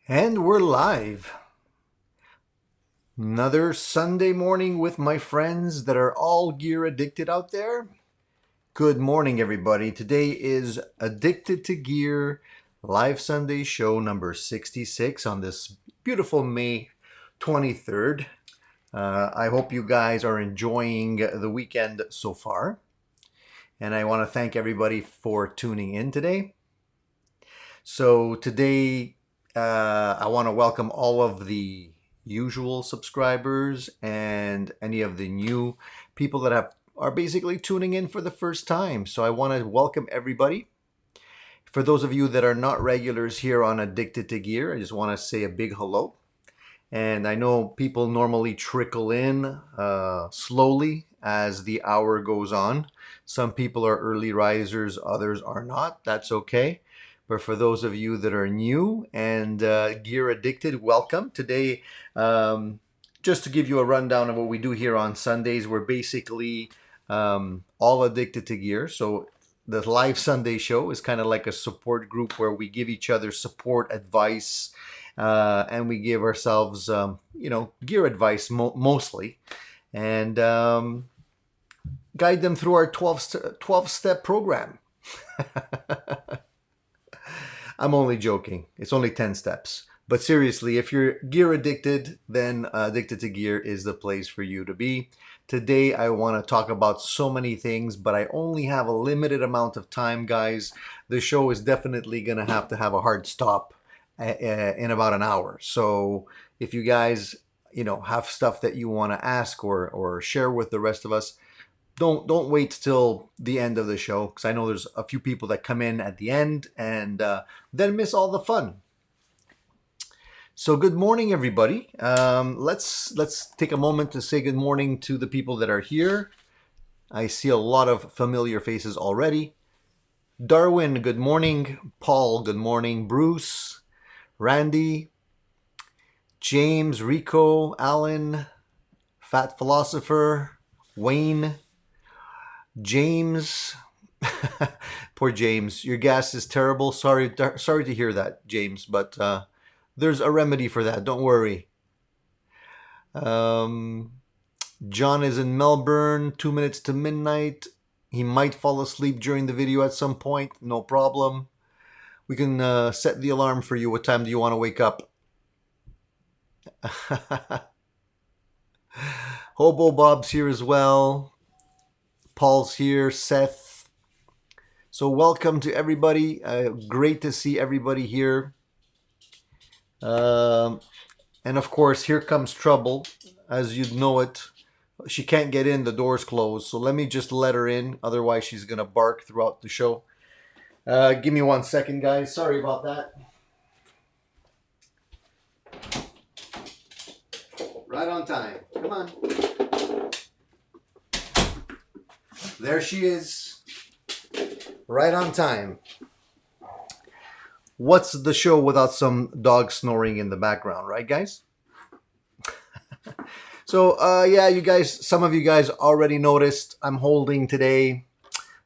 And we're live. Another Sunday morning with my friends that are all gear addicted out there. Good morning, everybody. Today is Addicted to Gear live Sunday show number 66 on this beautiful May 23rd. I hope you guys are enjoying the weekend so far. And I want to thank everybody for tuning in today. So today, I want to welcome all of the usual subscribers and any of the new people that are basically tuning in for the first time. So I want to welcome everybody. For those of you that are not regulars here on Addicted to Gear, I just want to say a big hello. And I know people normally trickle in slowly as the hour goes on. Some people are early risers, others are not. That's okay. But for those of you that are new and gear addicted, welcome. Today, just to give you a rundown of what we do here on Sundays, we're basically all addicted to gear. So the live Sunday show is kind of like a support group where we give each other support, advice, and we give ourselves, gear advice mostly, and guide them through our 12-step program. I'm only joking. It's only 10 steps. But seriously, if you're gear addicted, then Addicted to Gear is the place for you to be. Today, I want to talk about so many things, but I only have a limited amount of time, guys. The show is definitely going to have a hard stop in about an hour. So if you guys, have stuff that you want to ask or share with the rest of us, don't wait till the end of the show, because I know there's a few people that come in at the end and then miss all the fun. So good morning, everybody. Let's take a moment to say good morning to the people that are here. I see a lot of familiar faces already. Darwin, good morning. Paul, good morning. Bruce, Randy, James, Rico, Alan, Fat Philosopher, Wayne, James. Poor James, your gas is terrible. Sorry to hear that, James, but there's a remedy for that. Don't worry. John is in Melbourne, 2 minutes to midnight. He might fall asleep during the video at some point. No problem. We can set the alarm for you. What time do you want to wake up? Hobo Bob's here as well. Paul's here. Seth. So welcome to everybody. Great to see everybody here. And of course, here comes trouble. As you'd know it, she can't get in. The door's closed. So let me just let her in. Otherwise, she's going to bark throughout the show. Give me 1 second, guys. Sorry about that. Right on time. Come on. There she is. Right on time. What's the show without some dog snoring in the background, right, guys? So, yeah, you guys, some of you guys already noticed I'm holding today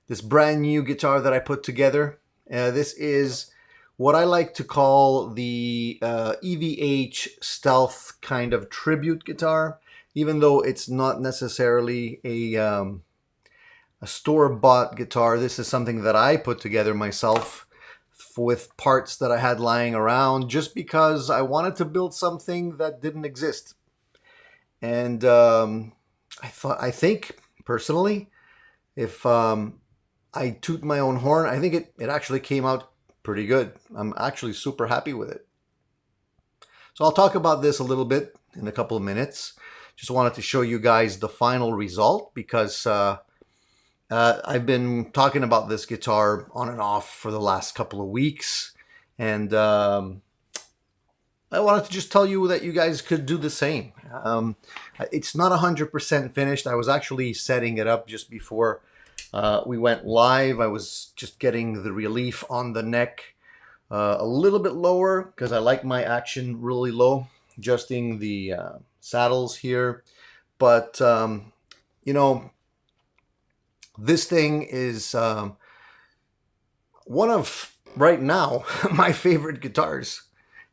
this brand new guitar that I put together. This is what I like to call the EVH Stealth kind of tribute guitar, even though it's not necessarily a store-bought guitar. This is something that I put together myself with parts that I had lying around, just because I wanted to build something that didn't exist. And I think personally, if I toot my own horn, I think it actually came out pretty good. I'm actually super happy with it. So I'll talk about this a little bit in a couple of minutes. Just wanted to show you guys the final result, because I've been talking about this guitar on and off for the last couple of weeks. And I wanted to just tell you that you guys could do the same. It's not 100% finished. I was actually setting it up just before we went live. I was just getting the relief on the neck a little bit lower, because I like my action really low, adjusting the saddles here. But, this thing is one of, right now, my favorite guitars.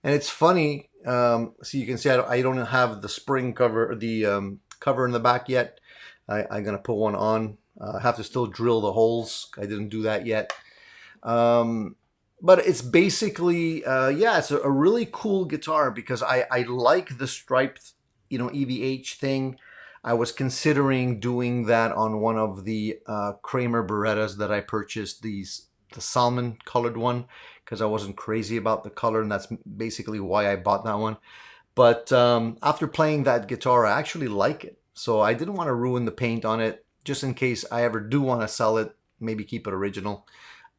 And it's funny. So you can see I don't have the spring cover, the cover in the back yet. I'm gonna put one on. I have to still drill the holes. I didn't do that yet. But it's basically, yeah, it's a really cool guitar because I like the striped, EVH thing. I was considering doing that on one of the Kramer Berettas that I purchased, the salmon colored one, because I wasn't crazy about the color, and that's basically why I bought that one. But after playing that guitar, I actually like it. So I didn't want to ruin the paint on it, just in case I ever do want to sell it, maybe keep it original.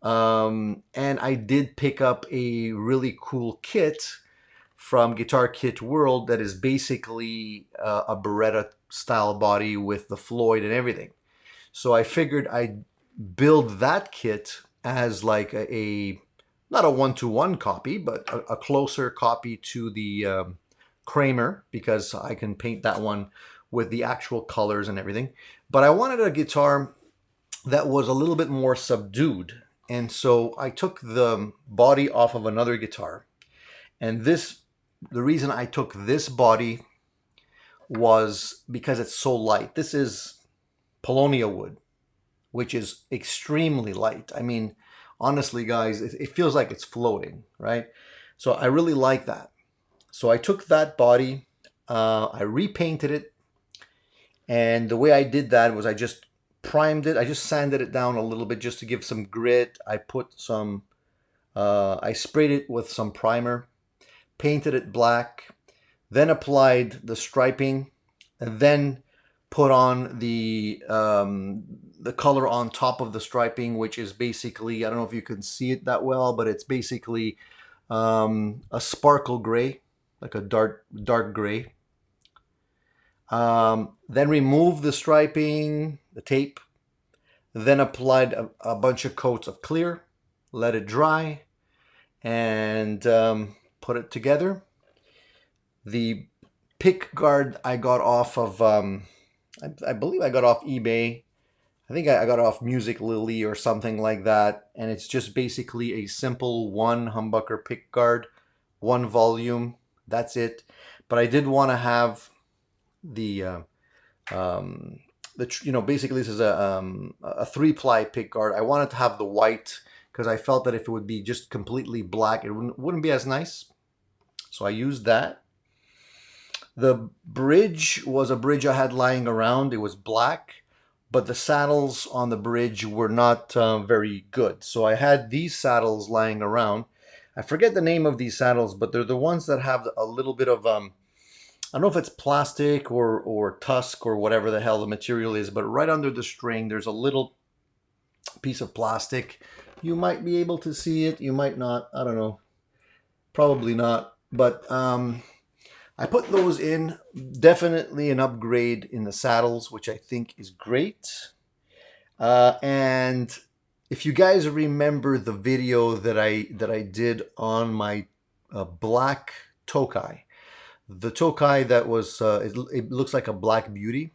And I did pick up a really cool kit from Guitar Kit World that is basically a Beretta style body with the Floyd and everything. So I figured I'd build that kit as like not a one-to-one copy, but a closer copy to the Kramer, because I can paint that one with the actual colors and everything. But I wanted a guitar that was a little bit more subdued. And so I took the body off of another guitar. And the reason I took this body was because it's so light. This is Paulownia wood, which is extremely light. I mean, honestly, guys, it feels like it's floating, right? So I really like that. So I took that body, I repainted it, and the way I did that was I just primed it. I just sanded it down a little bit just to give some grit. I sprayed it with some primer, painted it black, then applied the striping, and then put on the color on top of the striping, which is basically, I don't know if you can see it that well, but it's basically a sparkle gray, like a dark gray. Then removed the striping, the tape, then applied a bunch of coats of clear, let it dry, and put it together. The pick guard I got off of, I believe I got off eBay. I think I got it off Music Lily or something like that. And it's just basically a simple one humbucker pick guard, one volume. That's it. But I did want to have basically this is a 3-ply pick guard. I wanted to have the white because I felt that if it would be just completely black, it wouldn't be as nice. So I used that. The bridge was a bridge I had lying around. It was black, but the saddles on the bridge were not very good. So I had these saddles lying around. I forget the name of these saddles, but they're the ones that have a little bit of, I don't know if it's plastic or tusk or whatever the hell the material is, but right under the string, there's a little piece of plastic. You might be able to see it. You might not. I don't know. Probably not. But I put those in. Definitely an upgrade in the saddles, which I think is great. And if you guys remember the video that I did on my black Tokai, the Tokai that was it looks like a Black Beauty.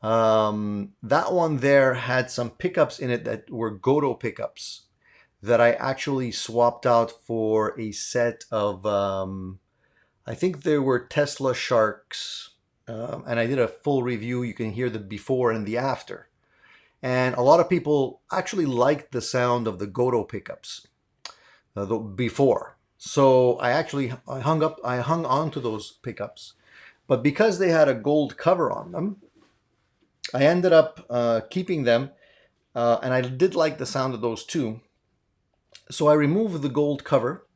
That one there had some pickups in it that were Goto pickups that I actually swapped out for a set of I think there were Tesla Sharks, and I did a full review. You can hear the before and the after. And a lot of people actually liked the sound of the Goto pickups the before. So I hung on to those pickups. But because they had a gold cover on them, I ended up keeping them. And I did like the sound of those too. So I removed the gold cover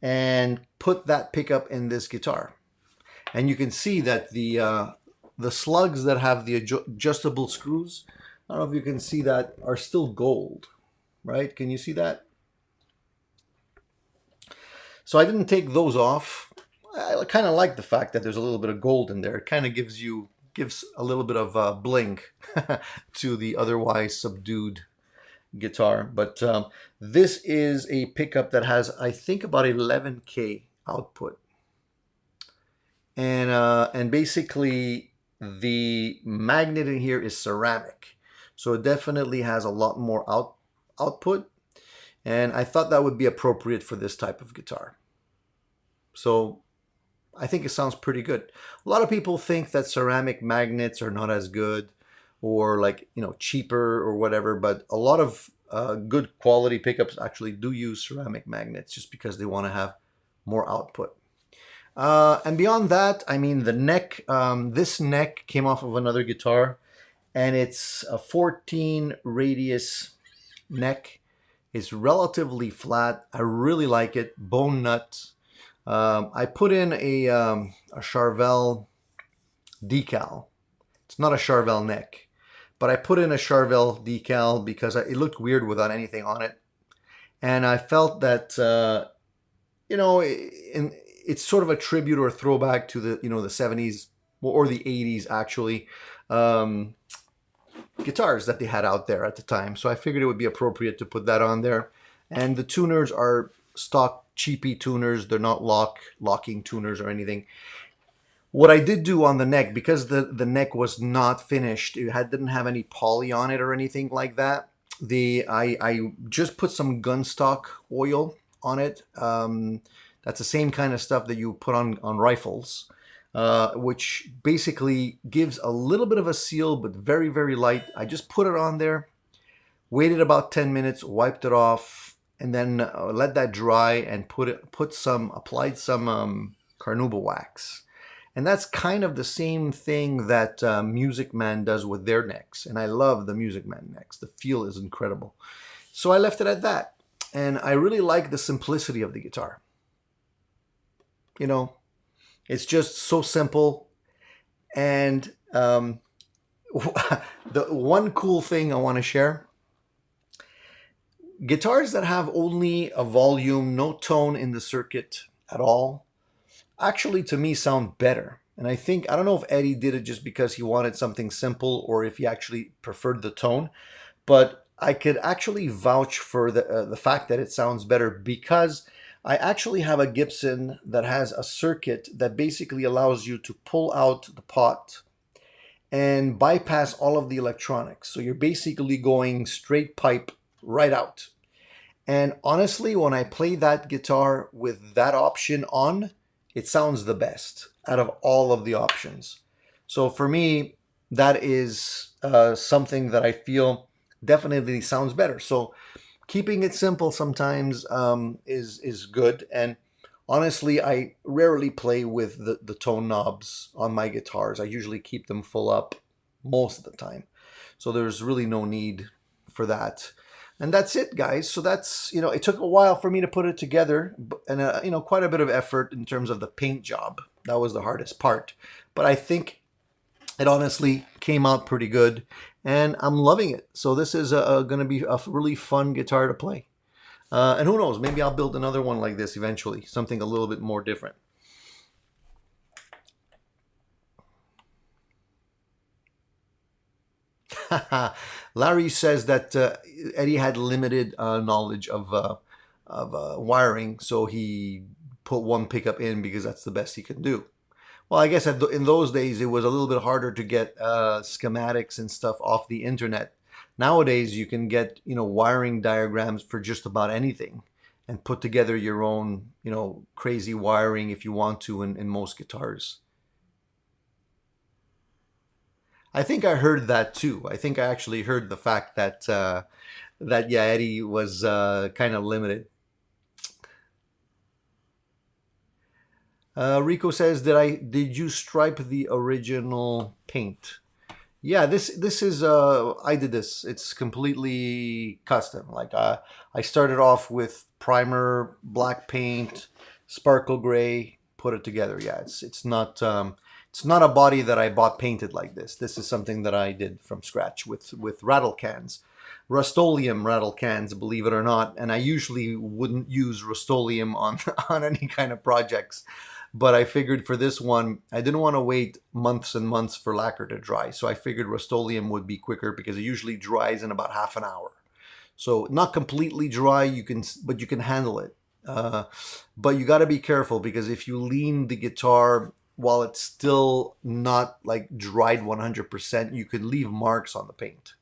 and put that pickup in this guitar. And you can see that the slugs that have the adjustable screws, I don't know if you can see that, are still gold, right? Can you see that? So I didn't take those off. I kind of like the fact that there's a little bit of gold in there. It kind of gives a little bit of bling to the otherwise subdued guitar. But this is a pickup that has, I think, about 11K output. And basically the magnet in here is ceramic. So it definitely has a lot more output. And I thought that would be appropriate for this type of guitar. So I think it sounds pretty good. A lot of people think that ceramic magnets are not as good, or like, cheaper or whatever, but a lot of good quality pickups actually do use ceramic magnets just because they want to have more output. And beyond that, I mean, the neck, this neck came off of another guitar, and it's a 14 radius neck. It's relatively flat. I really like it. Bone nut. I put in a Charvel decal. It's not a Charvel neck, but I put in a Charvel decal because it looked weird without anything on it. And I felt that, it's sort of a tribute or a throwback to the 70s or the 80s actually, guitars that they had out there at the time. So I figured it would be appropriate to put that on there. And the tuners are stock cheapy tuners. They're not locking tuners or anything. What I did do on the neck, because the neck was not finished, didn't have any poly on it or anything like that. I just put some gunstock oil on it. That's the same kind of stuff that you put on rifles, which basically gives a little bit of a seal, but very, very light. I just put it on there, waited about 10 minutes, wiped it off, and then let that dry and applied some carnauba wax. And that's kind of the same thing that Music Man does with their necks. And I love the Music Man necks. The feel is incredible. So I left it at that. And I really like the simplicity of the guitar. It's just so simple. And the one cool thing I want to share, guitars that have only a volume, no tone in the circuit at all, actually to me sound better. And I don't know if Eddie did it just because he wanted something simple or if he actually preferred the tone, but I could actually vouch for the fact that it sounds better, because I actually have a Gibson that has a circuit that basically allows you to pull out the pot and bypass all of the electronics. So you're basically going straight pipe right out. And honestly, when I play that guitar with that option on, it sounds the best out of all of the options. So for me, that is something that I feel definitely sounds better. So keeping it simple sometimes is good. And honestly, I rarely play with the tone knobs on my guitars. I usually keep them full up most of the time. So there's really no need for that. And that's it, guys. So that's, it took a while for me to put it together, and, quite a bit of effort in terms of the paint job. That was the hardest part. But I think it honestly came out pretty good, and I'm loving it. So this is going to be a really fun guitar to play. And who knows, maybe I'll build another one like this eventually, something a little bit more different. Larry says that Eddie had limited knowledge of wiring, so he put one pickup in because that's the best he could do. Well, I guess in those days it was a little bit harder to get schematics and stuff off the internet. Nowadays you can get wiring diagrams for just about anything and put together your own crazy wiring if you want to in most guitars. I think I heard that too. I think I actually heard the fact that yeah, Eddie was kind of limited. Rico says, did you stripe the original paint? Yeah, this is I did this. It's completely custom. Like I started off with primer, black paint, sparkle gray, put it together. Yeah, it's not a body that I bought painted like this. This is something that I did from scratch with rattle cans. Rust-Oleum rattle cans, believe it or not. And I usually wouldn't use Rust-Oleum on on any kind of projects. But I figured for this one, I didn't want to wait months and months for lacquer to dry. So I figured Rust-Oleum would be quicker because it usually dries in about half an hour. So not completely dry, but you can handle it. But you got to be careful, because if you lean the guitar while it's still not like dried 100%, you could leave marks on the paint.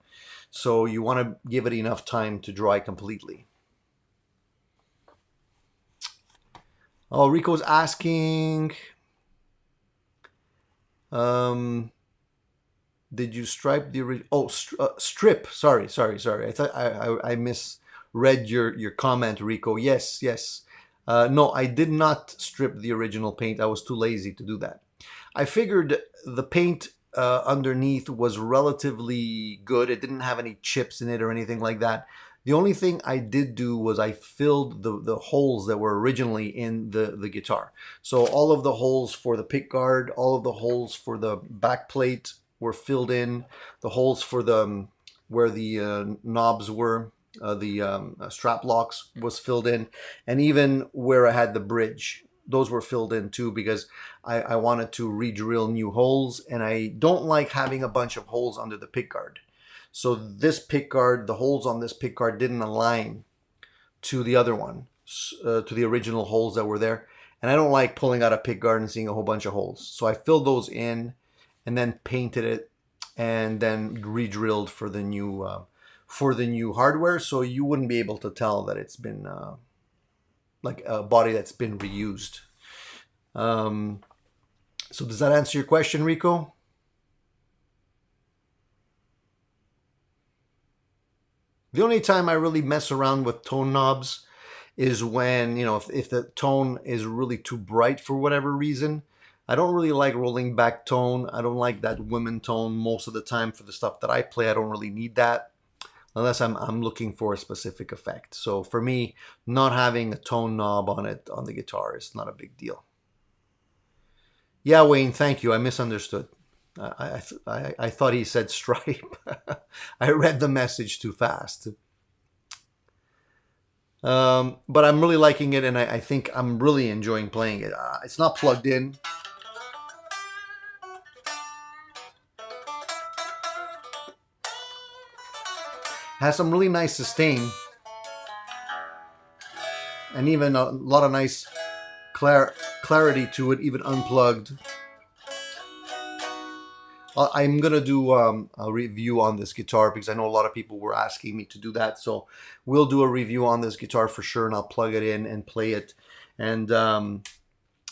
So you want to give it enough time to dry completely. Oh, Rico's asking, um, did you stripe the original? Oh, strip. Sorry. I thought I misread your comment, Rico. Yes, yes. No, I did not strip the original paint. I was too lazy to do that. I figured the paint underneath was relatively good. It didn't have any chips in it or anything like that. The only thing I did do was I filled the holes that were originally in the guitar. So all of the holes for the pick guard, all of the holes for the back plate were filled in. The holes for the where the knobs were, the strap locks was filled in, and even where I had the bridge, those were filled in too, because I wanted to re-drill new holes, and I don't like having a bunch of holes under the pick guard. So this pick guard, the holes on this pick guard didn't align to the other one, to the original holes that were there. And I don't like pulling out a pick guard and seeing a whole bunch of holes. So I filled those in and then painted it and then re-drilled for the new hardware, so you wouldn't be able to tell that it's been like a body that's been reused. So does that answer your question, Rico? The only time I really mess around with tone knobs is when, if the tone is really too bright for whatever reason. I don't really like rolling back tone. I don't like that women tone most of the time for the stuff that I play. I don't really need that unless I'm looking for a specific effect. So for me, not having a tone knob on it on the guitar is not a big deal. Yeah, Wayne, thank you. I misunderstood. I thought he said stripe. I read the message too fast. But I'm really liking it, and I think I'm really enjoying playing it. It's not plugged in. Has some really nice sustain, and even a lot of nice clarity to it, even unplugged. I'm gonna do a review on this guitar because I know a lot of people were asking me to do that. So we'll do a review on this guitar for sure, and I'll plug it in and play it. And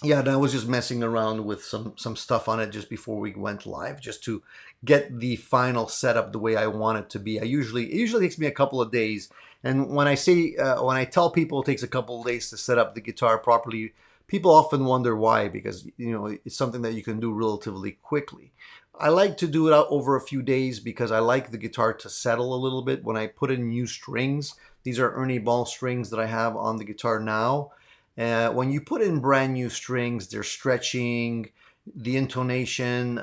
yeah, and I was just messing around with some stuff on it just before we went live, just to get the final setup the way I want it to be. It usually takes me a couple of days, and when I tell people it takes a couple of days to set up the guitar properly, people often wonder why, because it's something that you can do relatively quickly. I like to do it out over a few days because I like the guitar to settle a little bit when I put in new strings. These are Ernie Ball strings that I have on the guitar now. When you put in brand new strings, they're stretching, the intonation.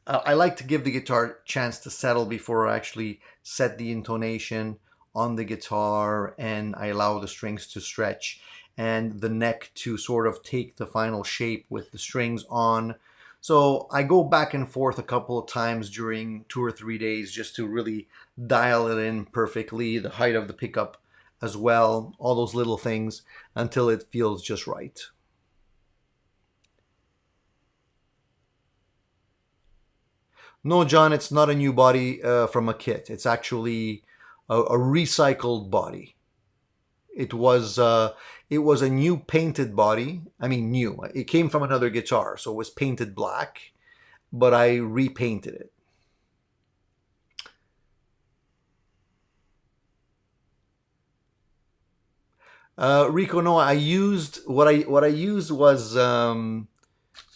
I like to give the guitar a chance to settle before I actually set the intonation on the guitar, and I allow the strings to stretch and the neck to sort of take the final shape with the strings on. So I go back and forth a couple of times during 2 or 3 days just to really dial it in perfectly, the height of the pickup as well, all those little things until it feels just right. No, John, it's not a new body from a kit. It's actually a recycled body. It was a new painted body. I mean, new. It came from another guitar, so it was painted black, but I repainted it. Rico, no, I used what I used was um,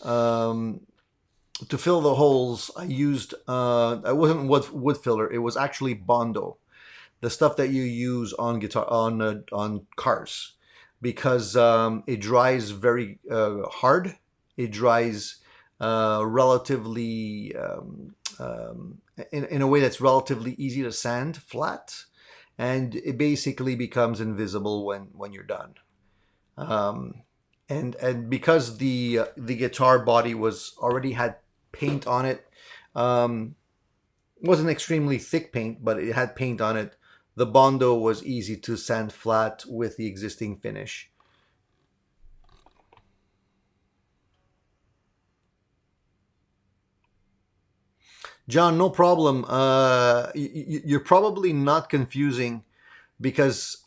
to fill the holes. I used I wasn't wood filler. It was actually Bondo, the stuff that you use on guitar on cars, because it dries very hard. It dries relatively in a way that's relatively easy to sand flat, and it basically becomes invisible when you're done. Um, and because the guitar body was already had paint on it, it wasn't extremely thick paint, but it had paint on it. The Bondo was easy to sand flat with the existing finish. John, no problem. You're probably not confusing because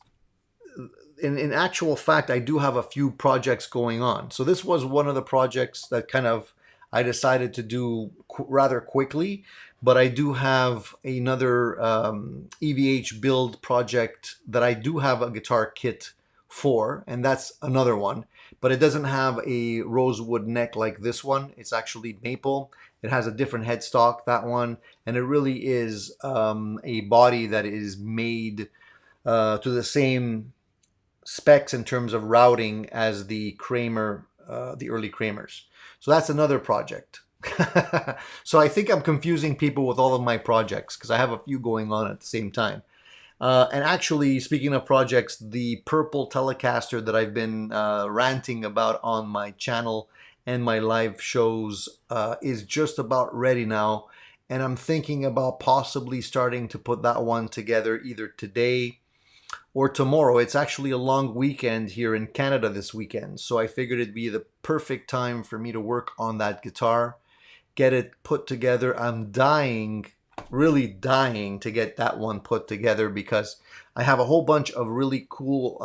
in actual fact, I do have a few projects going on. So this was one of the projects that kind of I decided to do rather quickly, but I do have another EVH build project that I do have a guitar kit for, and that's another one. But it doesn't have a rosewood neck like this one. It's actually maple. It has a different headstock, that one, and it really is a body that is made to the same specs in terms of routing as the Kramer, the early Kramers. So that's another project. So I think I'm confusing people with all of my projects because I have a few going on at the same time. And actually, speaking of projects, the purple Telecaster that I've been ranting about on my channel and my live shows is just about ready now. And I'm thinking about possibly starting to put that one together either today or tomorrow. It's actually a long weekend here in Canada this weekend. So I figured it'd be the perfect time for me to work on that guitar, get it put together. I'm dying, really dying to get that one put together because I have a whole bunch of really cool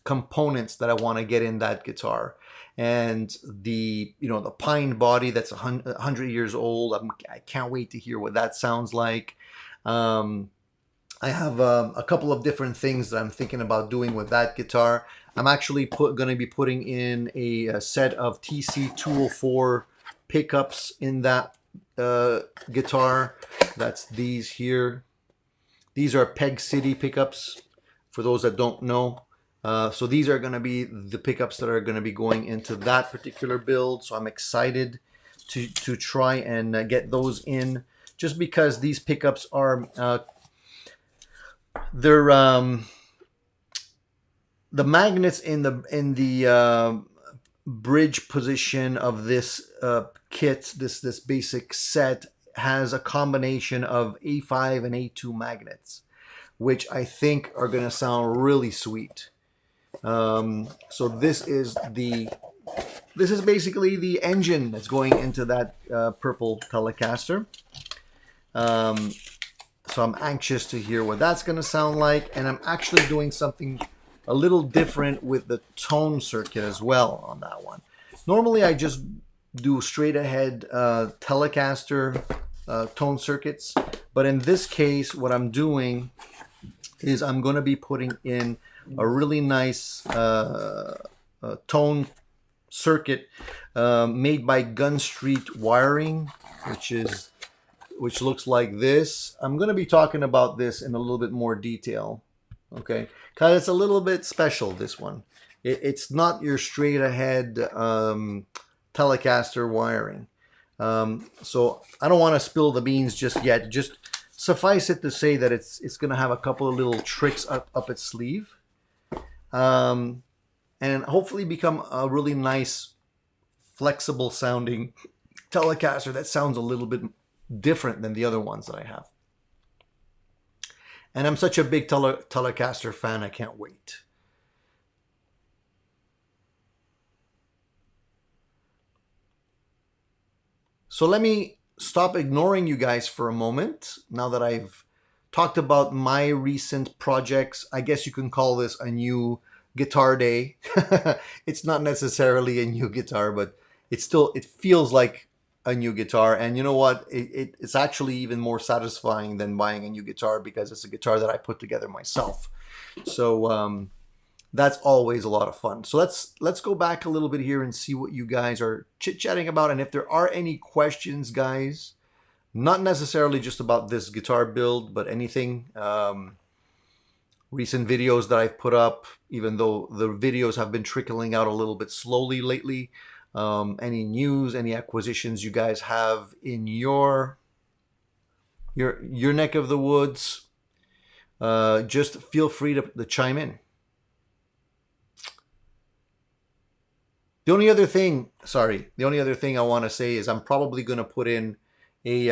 components that I want to get in that guitar. And the pine body that's 100 years old, I can't wait to hear what that sounds like. I have a couple of different things that I'm thinking about doing with that guitar. I'm actually going to be putting in a set of TC204 pickups in that guitar. That's these here. These are Peg City pickups, for those that don't know. So these are going to be the pickups that are going to be going into that particular build. So I'm excited to try and get those in, just because these pickups are they're the magnets in the bridge position of this kit, this basic set, has a combination of A5 and A2 magnets, which I think are going to sound really sweet. So this is basically the engine that's going into that purple Telecaster. So I'm anxious to hear what that's going to sound like, and I'm actually doing something a little different with the tone circuit as well on that one. Normally I just do straight ahead Telecaster tone circuits, but in this case what I'm doing is I'm going to be putting in a really nice tone circuit made by Gun Street Wiring, which looks like this. I'm going to be talking about this in a little bit more detail, okay? Because it's a little bit special, this one. It's not your straight ahead Telecaster wiring. So I don't want to spill the beans just yet. Just suffice it to say that it's going to have a couple of little tricks up its sleeve. And hopefully become a really nice, flexible sounding Telecaster that sounds a little bit different than the other ones that I have. And I'm such a big Telecaster fan, I can't wait. So let me stop ignoring you guys for a moment. Now that I've talked about my recent projects, I guess you can call this a new guitar day. It's not necessarily a new guitar, but it feels like a new guitar. And you know what? It's actually even more satisfying than buying a new guitar, because it's a guitar that I put together myself. So that's always a lot of fun. So let's go back a little bit here and see what you guys are chit-chatting about. And if there are any questions, guys, not necessarily just about this guitar build, but anything, recent videos that I've put up, even though the videos have been trickling out a little bit slowly lately, any news, any acquisitions you guys have in your neck of the woods, just feel free to chime in. The only other thing I want to say is I'm probably going to put in a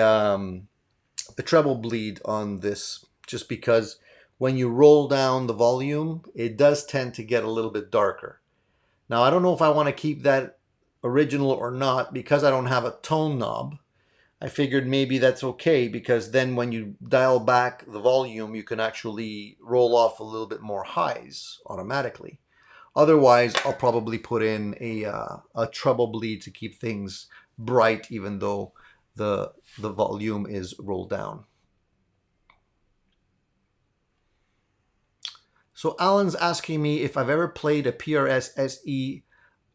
treble bleed on this, just because when you roll down the volume, it does tend to get a little bit darker. Now, I don't know if I want to keep that original or not, because I don't have a tone knob. I figured maybe that's okay because then when you dial back the volume, you can actually roll off a little bit more highs automatically. Otherwise, I'll probably put in a treble bleed to keep things bright, even though the volume is rolled down. So Alan's asking me if I've ever played a PRS SE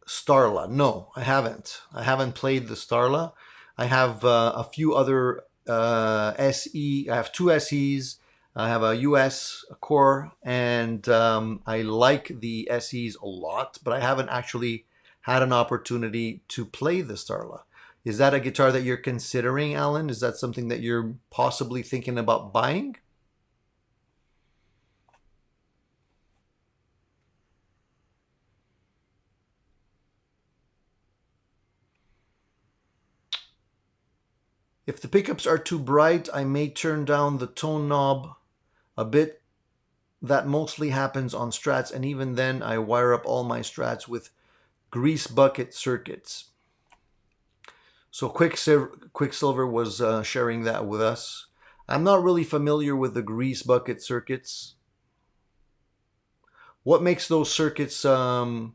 Starla. No, I haven't. I haven't played the Starla. I have a few other SE. I have two SEs. I have a US core, and I like the SEs a lot, but I haven't actually had an opportunity to play the Starla. Is that a guitar that you're considering, Alan? Is that something that you're possibly thinking about buying? If the pickups are too bright, I may turn down the tone knob a bit. That mostly happens on Strats, and even then I wire up all my Strats with grease bucket circuits. So Quicksilver was sharing that with us. I'm not really familiar with the grease bucket circuits. What makes those circuits something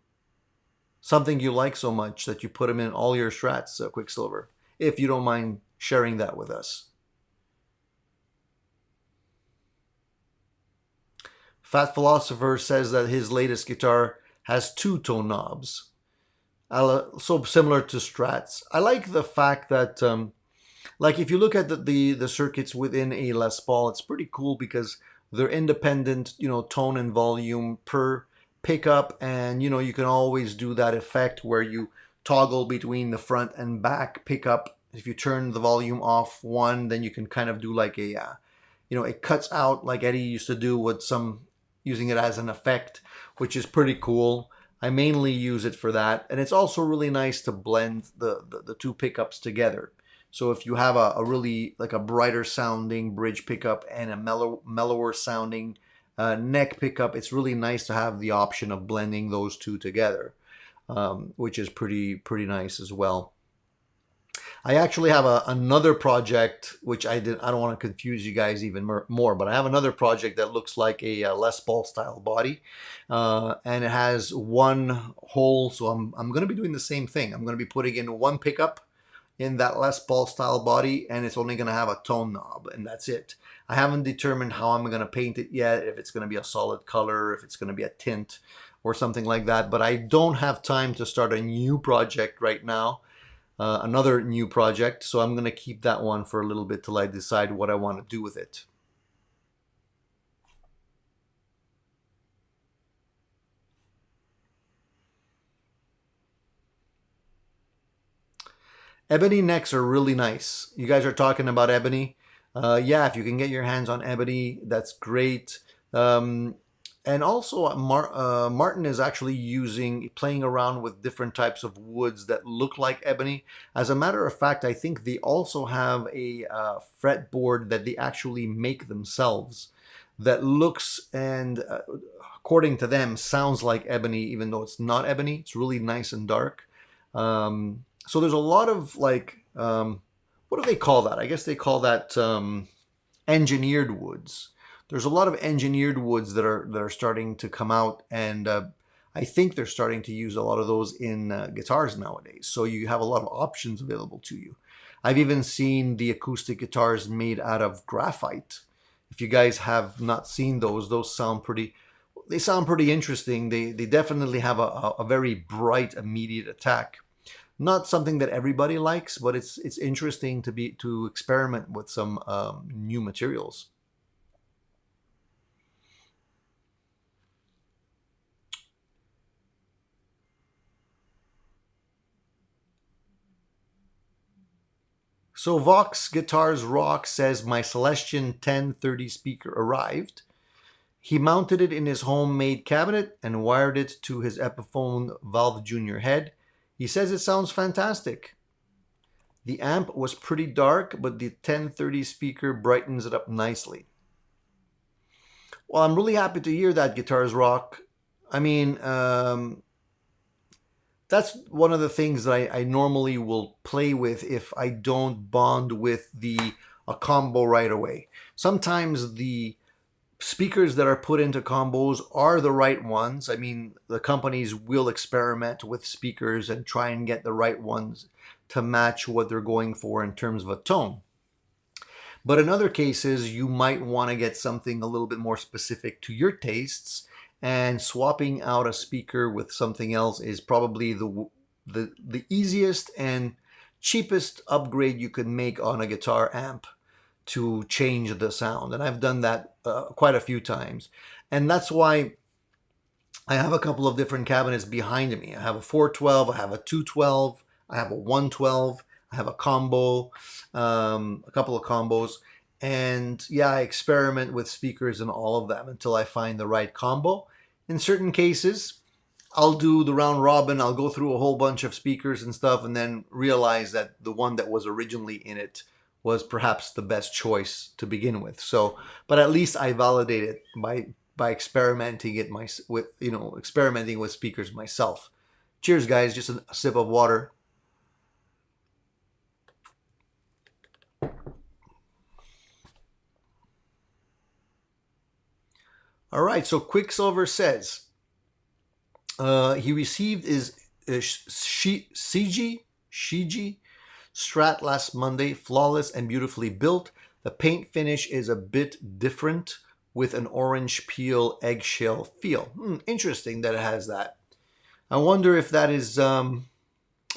you like so much that you put them in all your Strats, Quicksilver? If you don't mind sharing that with us. Fat Philosopher says that his latest guitar has two tone knobs, so similar to Strats. I like the fact that, like, if you look at the circuits within a Les Paul, it's pretty cool because they're independent, tone and volume per pickup, and you can always do that effect where you toggle between the front and back pickup. If you turn the volume off one, then you can kind of do like it cuts out like Eddie used to do with using it as an effect, which is pretty cool. I mainly use it for that. And it's also really nice to blend the two pickups together. So if you have a really like a brighter sounding bridge pickup and a mellower sounding neck pickup, it's really nice to have the option of blending those two together, which is pretty nice as well. I actually have another project, which I don't want to confuse you guys even more, but I have another project that looks like a Les Paul style body, and it has one hole. So I'm going to be doing the same thing. I'm going to be putting in one pickup in that Les Paul style body, and it's only going to have a tone knob, and that's it. I haven't determined how I'm going to paint it yet, if it's going to be a solid color, if it's going to be a tint or something like that, but I don't have time to start a new project right now. Another new project, so I'm going to keep that one for a little bit till I decide what I want to do with it. Ebony necks are really nice. You guys are talking about ebony. Yeah, if you can get your hands on ebony, that's great. And also, Martin is actually playing around with different types of woods that look like ebony. As a matter of fact, I think they also have a fretboard that they actually make themselves that looks and, according to them, sounds like ebony, even though it's not ebony. It's really nice and dark. So there's a lot of what do they call that? I guess they call that engineered woods. There's a lot of engineered woods that are starting to come out, and I think they're starting to use a lot of those in guitars nowadays. So you have a lot of options available to you. I've even seen the acoustic guitars made out of graphite. If you guys have not seen those sound pretty. They sound pretty interesting. They definitely have a very bright immediate attack. Not something that everybody likes, but it's interesting to experiment with some new materials. So Vox Guitars Rock says my Celestion 1030 speaker arrived. He mounted it in his homemade cabinet and wired it to his Epiphone Valve Junior head. He says it sounds fantastic. The amp was pretty dark, but the 1030 speaker brightens it up nicely. Well, I'm really happy to hear that, Guitars Rock. I mean, that's one of the things that I normally will play with if I don't bond with a combo right away. Sometimes the speakers that are put into combos are the right ones. I mean, the companies will experiment with speakers and try and get the right ones to match what they're going for in terms of a tone. But in other cases, you might want to get something a little bit more specific to your tastes, and swapping out a speaker with something else is probably the easiest and cheapest upgrade you can make on a guitar amp to change the sound. And I've done that quite a few times. And that's why I have a couple of different cabinets behind me. I have a 412, I have a 212, I have a 112, I have a combo, a couple of combos. And yeah, I experiment with speakers and all of them until I find the right combo. In certain cases, I'll do the round robin. I'll go through a whole bunch of speakers and stuff and then realize that the one that was originally in it was perhaps the best choice to begin with. So, but at least I validate it by experimenting experimenting with speakers myself. Cheers, guys. Just a sip of water. All right. So Quicksilver says he received his Shiji Strat last Monday, flawless and beautifully built. The paint finish is a bit different with an orange peel eggshell feel. Interesting that it has that. I wonder if that is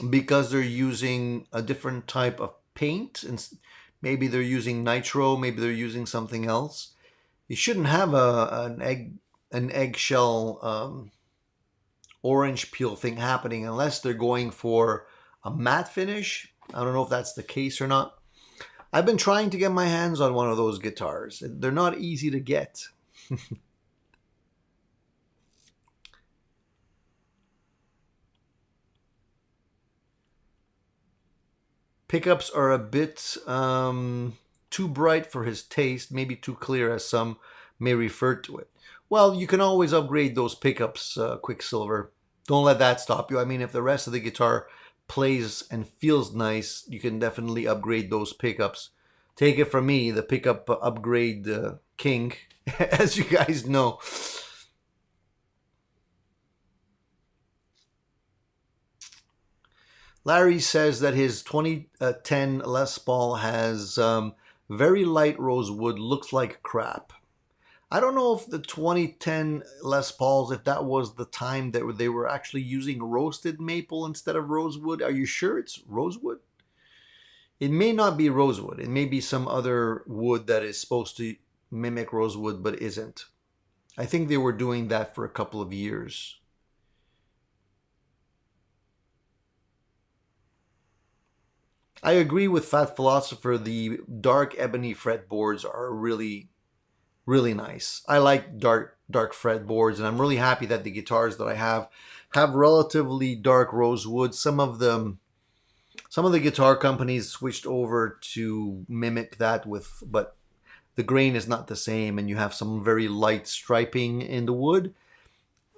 because they're using a different type of paint, and maybe they're using nitro, maybe they're using something else. You shouldn't have an eggshell orange peel thing happening unless they're going for a matte finish. I don't know if that's the case or not. I've been trying to get my hands on one of those guitars. They're not easy to get. Pickups are a bit too bright for his taste, maybe too clear as some may refer to it. Well, you can always upgrade those pickups, Quicksilver. Don't let that stop you. I mean, if the rest of the guitar plays and feels nice, you can definitely upgrade those pickups. Take it from me, the pickup upgrade king, as you guys know. Larry says that his 2010 Les Paul has very light rosewood, looks like crap. I don't know if the 2010 Les Pauls, if that was the time that they were actually using roasted maple instead of rosewood. Are you sure it's rosewood? It may not be rosewood. It may be some other wood that is supposed to mimic rosewood but isn't. I think they were doing that for a couple of years. I agree with Fat Philosopher. The dark ebony fretboards are really nice. I like dark fretboards, and I'm really happy that the guitars that I have relatively dark rosewood. Some of the guitar companies switched over to mimic that but the grain is not the same, and you have some very light striping in the wood,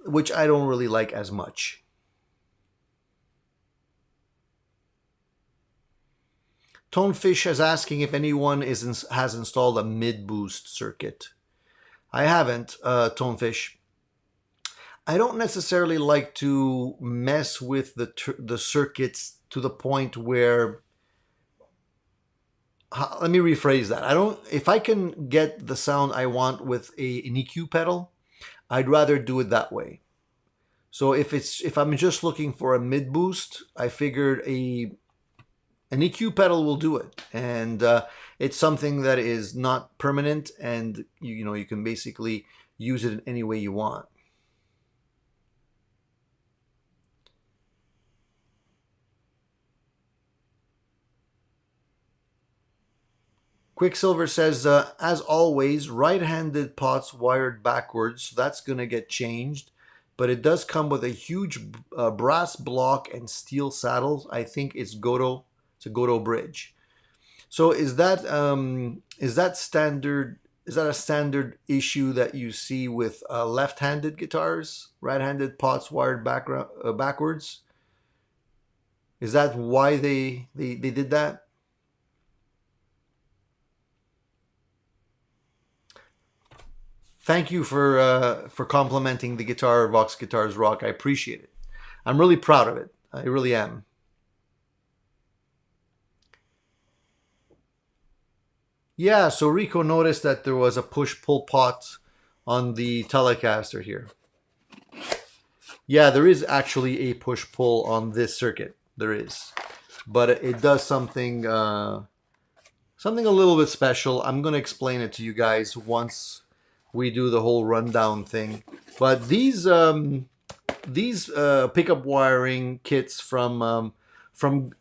which I don't really like as much. Tonefish is asking if anyone has installed a mid-boost circuit. I haven't, Tonefish. I don't necessarily like to mess with the circuits to the point where. Let me rephrase that. If I can get the sound I want with an EQ pedal, I'd rather do it that way. So if I'm just looking for a mid boost, I figured an EQ pedal will do it, and it's something that is not permanent, and you can basically use it in any way you want. Quicksilver says, as always, right-handed pots wired backwards, so that's going to get changed. But it does come with a huge brass block and steel saddles. I think it's Goto. It's a Goto bridge. So is that standard? Is that a standard issue that you see with left-handed guitars, right-handed pots wired backwards? Is that why they did that? Thank you for complimenting the guitar, Vox Guitars Rock. I appreciate it. I'm really proud of it. I really am. Yeah, so Rico noticed that there was a push-pull pot on the Telecaster here. Yeah, there is actually a push-pull on this circuit. There is. But it does something something a little bit special. I'm going to explain it to you guys once we do the whole rundown thing. But these pickup wiring kits from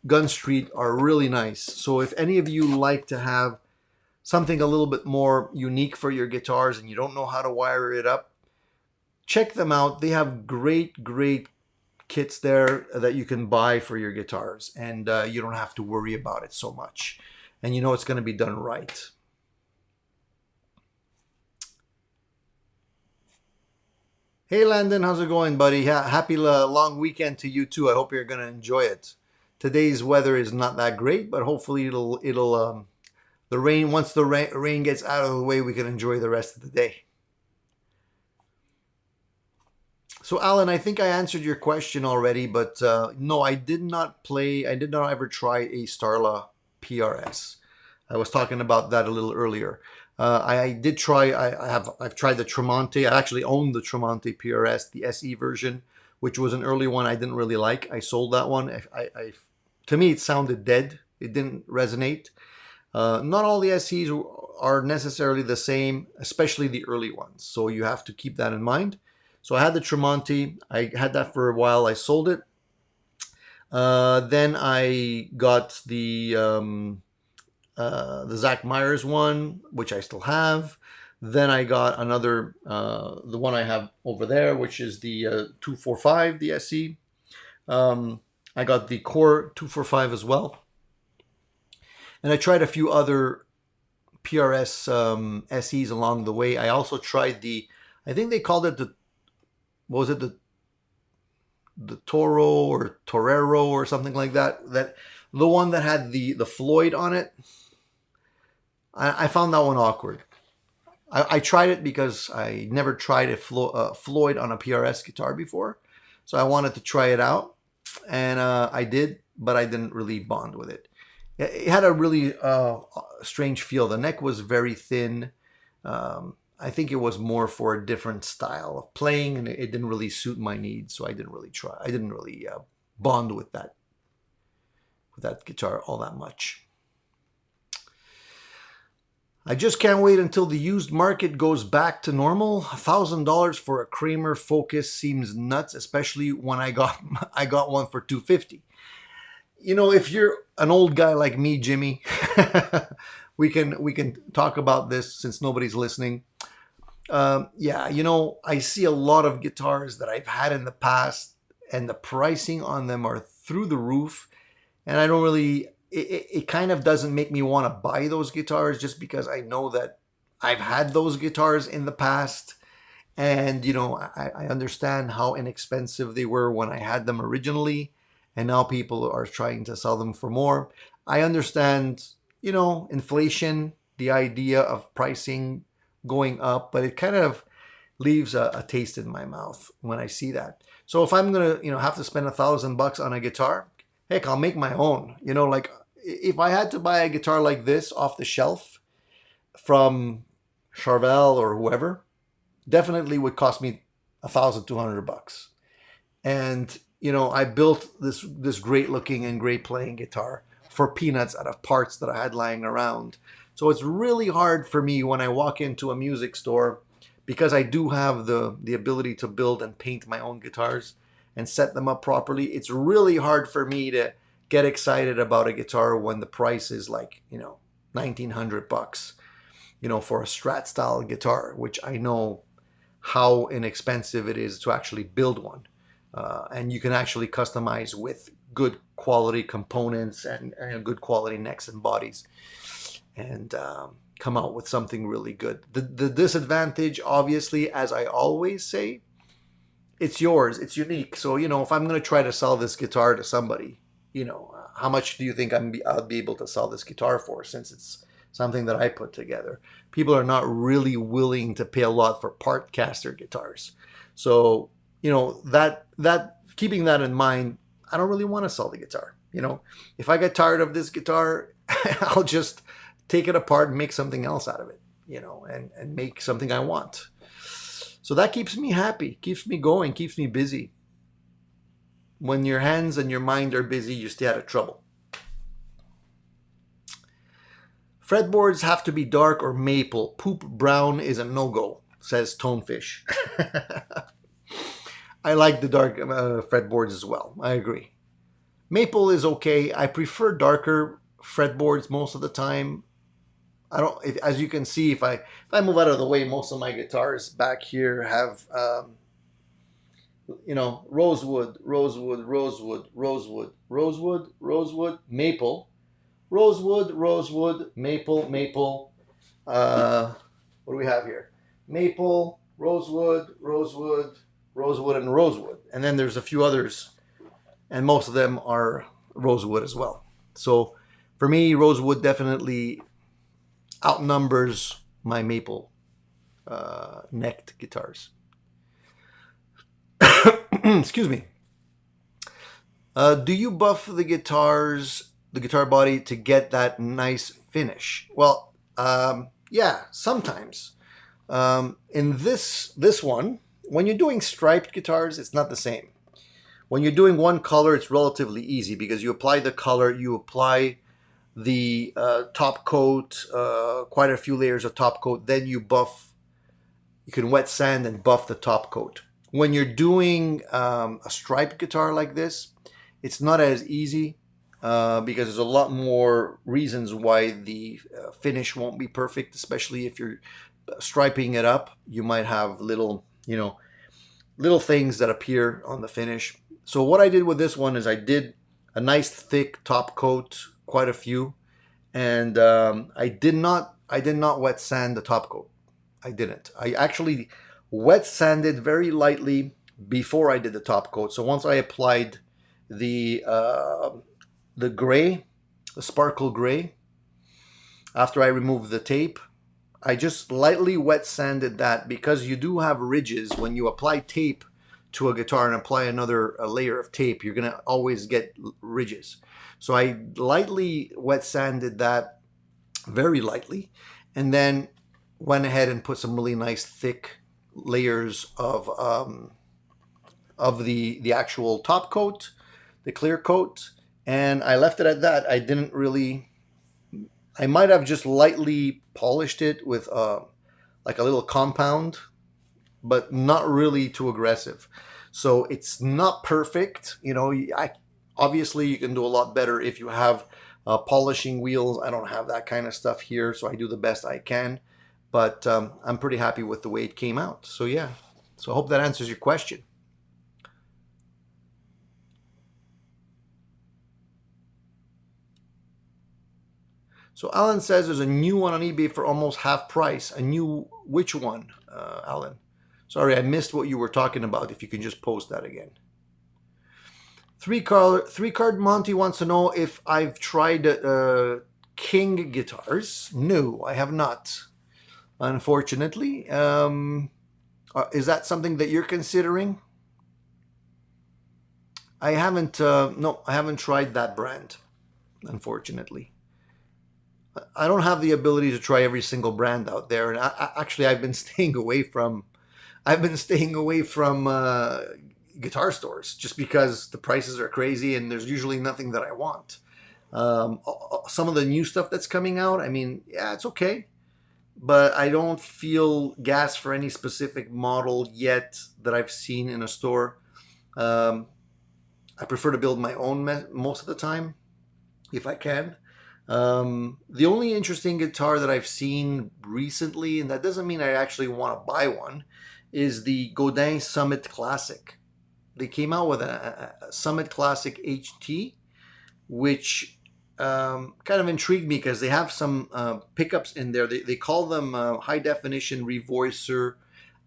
Gun Street are really nice. So if any of you like to have something a little bit more unique for your guitars and you don't know how to wire it up, check them out. They have great kits there that you can buy for your guitars, and you don't have to worry about it so much. And you know it's going to be done right. Hey Landon, how's it going, buddy? Happy long weekend to you too. I hope you're going to enjoy it. Today's weather is not that great, but hopefully it'll the rain, once the rain gets out of the way, we can enjoy the rest of the day. So Alan, I think I answered your question already, but no, I did not ever try a Starla PRS. I was talking about that a little earlier. I did try, I've tried the Tremonti. I actually owned the Tremonti PRS, the SE version, which was an early one I didn't really like. I sold that one. To me, it sounded dead. It didn't resonate. Not all the SEs are necessarily the same, especially the early ones. So you have to keep that in mind. So I had the Tremonti. I had that for a while. I sold it. Then I got the Zach Myers one, which I still have. Then I got another, the one I have over there, which is the 245, the SE. I got the Core 245 as well. And I tried a few other PRS SEs along the way. I also tried I think they called it what was it, the Toro or Torero or something like that. The one that had the Floyd on it. I found that one awkward. I tried it because I never tried a Floyd on a PRS guitar before. So I wanted to try it out. And I did, but I didn't really bond with it. It had a really strange feel. The neck was very thin. I think it was more for a different style of playing, and it didn't really suit my needs, so I didn't really try. I didn't really bond with that guitar all that much. I just can't wait until the used market goes back to normal. $1,000 for a Kramer Focus seems nuts, especially when I got one for $250. You know, if you're an old guy like me, Jimmy, we can talk about this since nobody's listening. Yeah, you know, I see a lot of guitars that I've had in the past, and the pricing on them are through the roof, and I don't really. It kind of doesn't make me want to buy those guitars just because I know that I've had those guitars in the past, and you know, I understand how inexpensive they were when I had them originally, and now people are trying to sell them for more. I understand, you know, inflation, the idea of pricing going up, but it kind of leaves a taste in my mouth when I see that. So if I'm gonna, you know, have to spend $1,000 on a guitar, heck, I'll make my own. You know, like if I had to buy a guitar like this off the shelf from Charvel or whoever, definitely would cost me $1,200. And you know, I built this great looking and great playing guitar for peanuts out of parts that I had lying around. So it's really hard for me when I walk into a music store, because I do have the ability to build and paint my own guitars and set them up properly. It's really hard for me to get excited about a guitar when the price is like, you know, $1,900, you know, for a Strat style guitar, which I know how inexpensive it is to actually build one. And you can actually customize with good quality components and good quality necks and bodies, and come out with something really good. The disadvantage, obviously, as I always say, it's yours, it's unique. So, you know, if I'm going to try to sell this guitar to somebody, you know, how much do you think I'll be able to sell this guitar for, since it's something that I put together? People are not really willing to pay a lot for part caster guitars. So, you know, that keeping that in mind, I don't really want to sell the guitar. You know, if I get tired of this guitar, I'll just take it apart and make something else out of it, you know, and make something I want. So that keeps me happy, keeps me going, keeps me busy. When your hands and your mind are busy, you stay out of trouble. Fretboards have to be dark or maple. Poop brown is a no-go, says Tonefish. I like the dark fretboards as well. I agree. Maple is okay. I prefer darker fretboards most of the time. I don't. As you can see, if I move out of the way, most of my guitars back here have, you know, rosewood, rosewood, rosewood, rosewood, rosewood, rosewood, maple, rosewood, rosewood, maple, maple. What do we have here? Maple, rosewood, rosewood, rosewood, and rosewood. And then there's a few others, and most of them are rosewood as well. So for me, rosewood definitely outnumbers my maple necked guitars. Excuse me. Do you buff the guitar body to get that nice finish? Well, yeah, sometimes. In this one, when you're doing striped guitars, it's not the same. When you're doing one color, it's relatively easy because you apply the color, you apply the top coat, quite a few layers of top coat, then you buff. You can wet sand and buff the top coat. When you're doing a striped guitar like this, it's not as easy because there's a lot more reasons why the finish won't be perfect, especially if you're striping it up. You might have little, you know, little things that appear on the finish. So what I did with this one is I did a nice thick top coat, quite a few, and I did not wet sand the top coat. I didn't. I actually wet sanded very lightly before I did the top coat. So once I applied the gray, the sparkle gray, after I removed the tape, I just lightly wet sanded that, because you do have ridges when you apply tape to a guitar and apply another layer of tape. You're gonna always get ridges. So I lightly wet sanded that, very lightly, and then went ahead and put some really nice thick layers of the actual top coat, the clear coat, and I left it at that. I didn't really. I might have just lightly polished it with like a little compound, but not really too aggressive. So it's not perfect. You know, obviously you can do a lot better if you have polishing wheels. I don't have that kind of stuff here, so I do the best I can. But I'm pretty happy with the way it came out. So yeah, so I hope that answers your question. So Alan says there's a new one on eBay for almost half price. A new, which one, Alan? Sorry, I missed what you were talking about. If you can just post that again. Three card Monty wants to know if I've tried King guitars. No, I have not, unfortunately. Is that something that you're considering? I haven't. No, I haven't tried that brand, unfortunately. I don't have the ability to try every single brand out there, and actually, I've been staying away from. Guitar stores just because the prices are crazy and there's usually nothing that I want. Some of the new stuff that's coming out, I mean, yeah, it's okay, but I don't feel gas for any specific model yet that I've seen in a store. I prefer to build my own most of the time, if I can. The only interesting guitar that I've seen recently, and that doesn't mean I actually want to buy one, is the Godin Summit Classic. They came out with a Summit Classic HT, which kind of intrigued me because they have some pickups in there. They call them high definition revoicer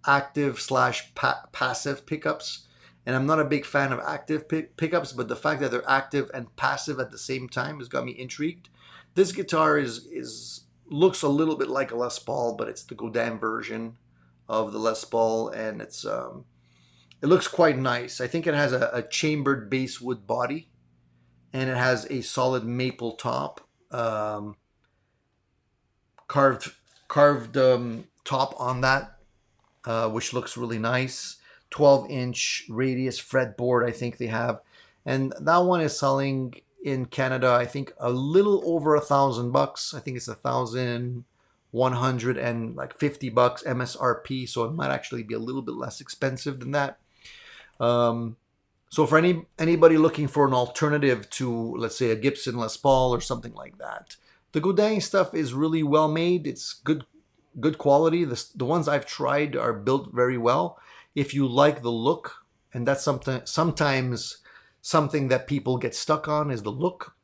active / passive pickups. And I'm not a big fan of active pickups, but the fact that they're active and passive at the same time has got me intrigued. This guitar is looks a little bit like a Les Paul, but it's the Godin version of the Les Paul, and it looks quite nice. I think it has a chambered basswood body, and it has a solid maple top, carved top on that, which looks really nice. 12-inch radius fretboard, I think they have, and that one is selling in Canada, I think, a little over $1,000. I think it's $1,150 MSRP, so it might actually be a little bit less expensive than that. So for anybody looking for an alternative to, let's say, a Gibson Les Paul or something like that, the Godin stuff is really well made. It's good quality. The ones I've tried are built very well. If you like the look, and that's sometimes something that people get stuck on, is the look.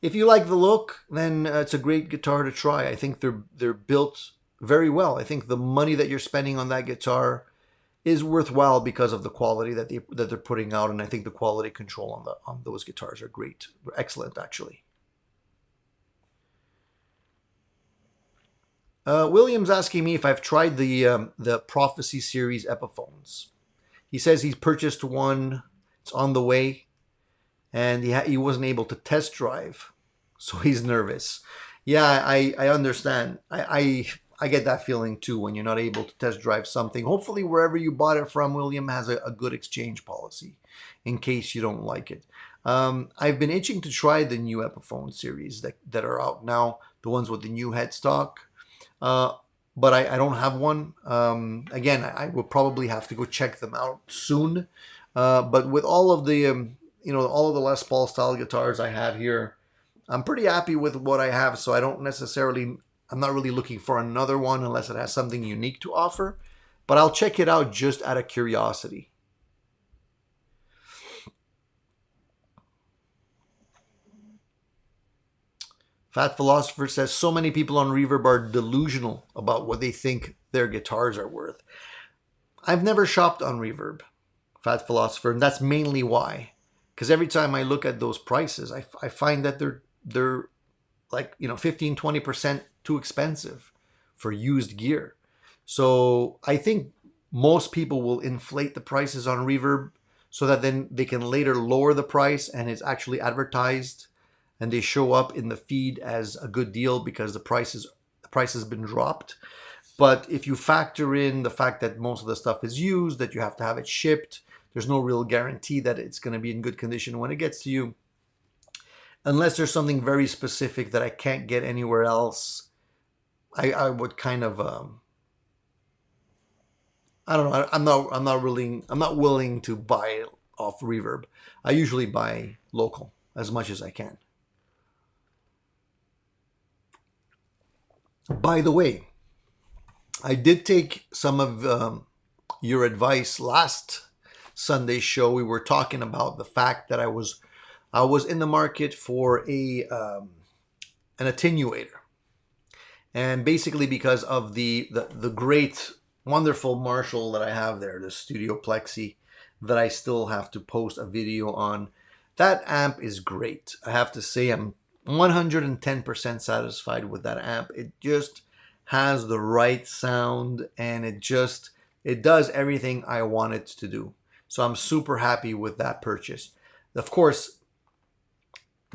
If you like the look, then it's a great guitar to try. I think they're built very well. I think the money that you're spending on that guitar is worthwhile because of the quality that they're putting out, and I think the quality control on those guitars are great. They're excellent, actually. William's asking me if I've tried the Prophecy series Epiphones. He says he's purchased one. It's on the way, and he wasn't able to test drive, so he's nervous. Yeah, I understand. I get that feeling too when you're not able to test drive something. Hopefully, wherever you bought it from, William, has a good exchange policy in case you don't like it. I've been itching to try the new Epiphone series that are out now, the ones with the new headstock. But I don't have one. Again, I will probably have to go check them out soon. But with all of the, all of the Les Paul style guitars I have here, I'm pretty happy with what I have. So I'm not really looking for another one unless it has something unique to offer. But I'll check it out just out of curiosity. Fat Philosopher says, so many people on Reverb are delusional about what they think their guitars are worth. I've never shopped on Reverb, Fat Philosopher, and that's mainly why. Because every time I look at those prices, I find that they're like, 15, 20% too expensive for used gear. So I think most people will inflate the prices on Reverb so that then they can later lower the price and it's actually advertised and they show up in the feed as a good deal because the price has been dropped. But if you factor in the fact that most of the stuff is used, that you have to have it shipped, there's no real guarantee that it's going to be in good condition when it gets to you. Unless there's something very specific that I can't get anywhere else, I would kind of I don't know. I'm not willing to buy it off Reverb. I usually buy local as much as I can. By the way, I did take some of your advice last Sunday's show. We were talking about the fact that I was in the market for an attenuator, and basically because of the great, wonderful Marshall that I have there, the Studio Plexi, that I still have to post a video on. That amp is great. I have to say I'm 110% satisfied with that amp. It just has the right sound and it does everything I want it to do. So I'm super happy with that purchase. Of course,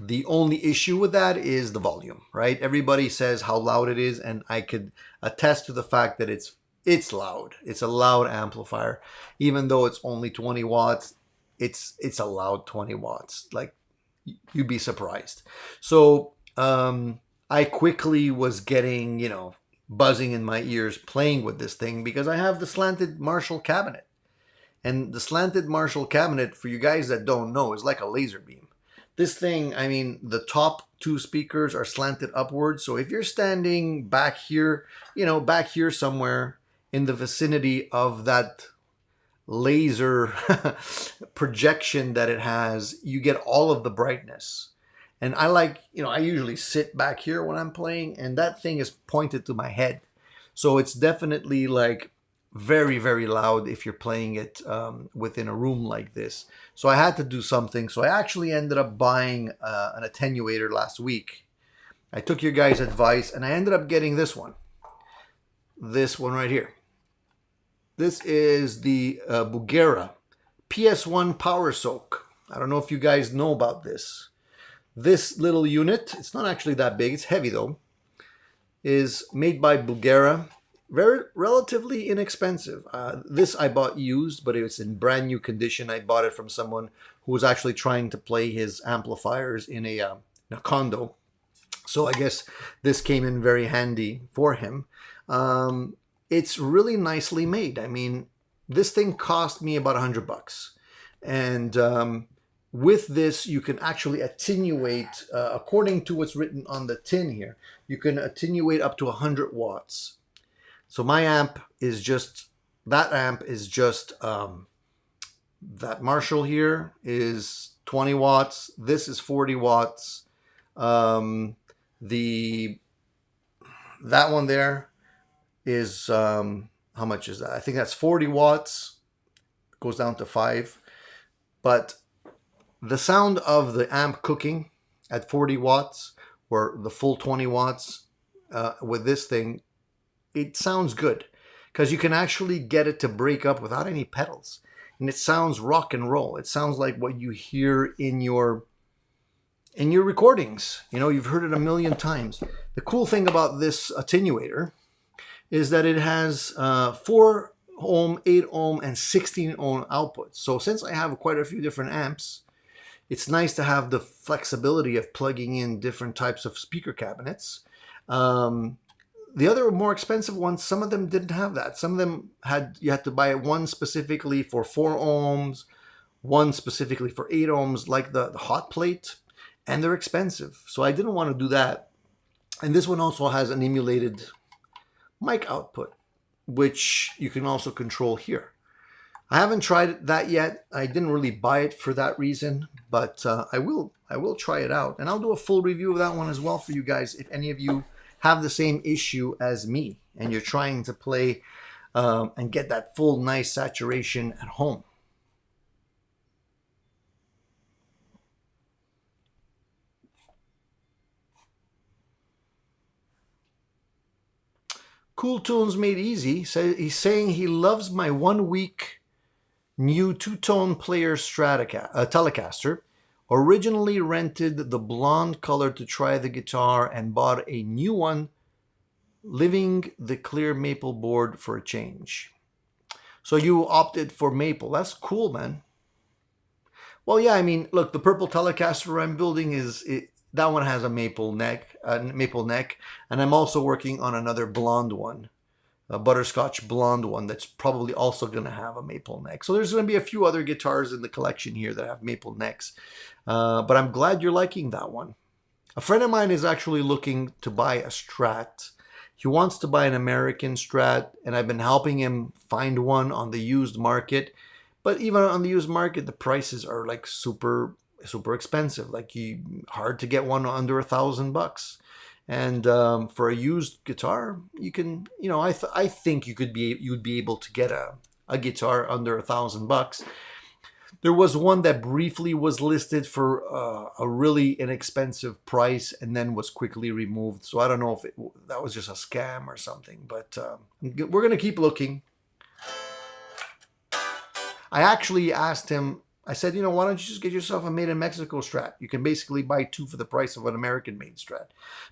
the only issue with that is the volume, right? Everybody says how loud it is, and I could attest to the fact that it's loud. It's a loud amplifier. Even though it's only 20 watts, it's a loud 20 watts. Like, you'd be surprised. So I quickly was getting, buzzing in my ears playing with this thing because I have the slanted Marshall cabinet. And the slanted Marshall cabinet, for you guys that don't know, is like a laser beam. This thing, the top two speakers are slanted upwards. So if you're standing back here, back here somewhere in the vicinity of that laser projection that it has, you get all of the brightness. And I usually sit back here when I'm playing, and that thing is pointed to my head. So it's definitely like very, very loud if you're playing it within a room like this. So I had to do something. So I actually ended up buying an attenuator last week. I took your guys' advice and I ended up getting this one. This one right here. This is the Bugera PS1 Power Soak. I don't know if you guys know about this. This little unit, it's not actually that big, it's heavy though, is made by Bugera. Very relatively inexpensive. This I bought used, but it was in brand new condition. I bought it from someone who was actually trying to play his amplifiers in a condo. So I guess this came in very handy for him. It's really nicely made. I mean, this thing cost me about $100. And with this, you can actually attenuate, according to what's written on the tin here, you can attenuate up to 100 watts. So my amp is just, that Marshall here is 20 watts. This is 40 watts. That one there is, how much is that? I think that's 40 watts. It goes down to 5. But the sound of the amp cooking at 40 watts or the full 20 watts with this thing, it sounds good because you can actually get it to break up without any pedals. And it sounds rock and roll. It sounds like what you hear in your recordings. You know, you've heard it a million times. The cool thing about this attenuator is that it has 4 ohm, 8 ohm, and 16 ohm outputs. So since I have quite a few different amps, it's nice to have the flexibility of plugging in different types of speaker cabinets. The other more expensive ones, some of them didn't have that. Some of them you had to buy one specifically for 4 ohms, one specifically for 8 ohms, like the hot plate, and they're expensive. So I didn't want to do that. And this one also has an emulated mic output, which you can also control here. I haven't tried that yet. I didn't really buy it for that reason, but I will try it out. And I'll do a full review of that one as well for you guys if any of you have the same issue as me and you're trying to play and get that full nice saturation at home. Cool Tunes Made Easy. So he's saying he loves my 1 week new 2-tone player Telecaster. Originally rented the blonde color to try the guitar and bought a new one, leaving the clear maple board for a change. So you opted for maple. That's cool, man. Well, yeah, I mean, look, the purple Telecaster I'm building that one has a maple neck, and I'm also working on another blonde one, a butterscotch blonde one that's probably also going to have a maple neck. So there's going to be a few other guitars in the collection here that have maple necks. But I'm glad you're liking that one. A friend of mine is actually looking to buy a Strat. He wants to buy an American Strat, and I've been helping him find one on the used market. But even on the used market, the prices are like super expensive. Like hard to get one under $1,000. And for a used guitar, you can, I think you'd be able to get a guitar under $1,000. There was one that briefly was listed for a really inexpensive price and then was quickly removed. So I don't know if that was just a scam or something, but we're going to keep looking. I actually asked him, I said, why don't you just get yourself a made in Mexico Strat? You can basically buy 2 for the price of an American made Strat.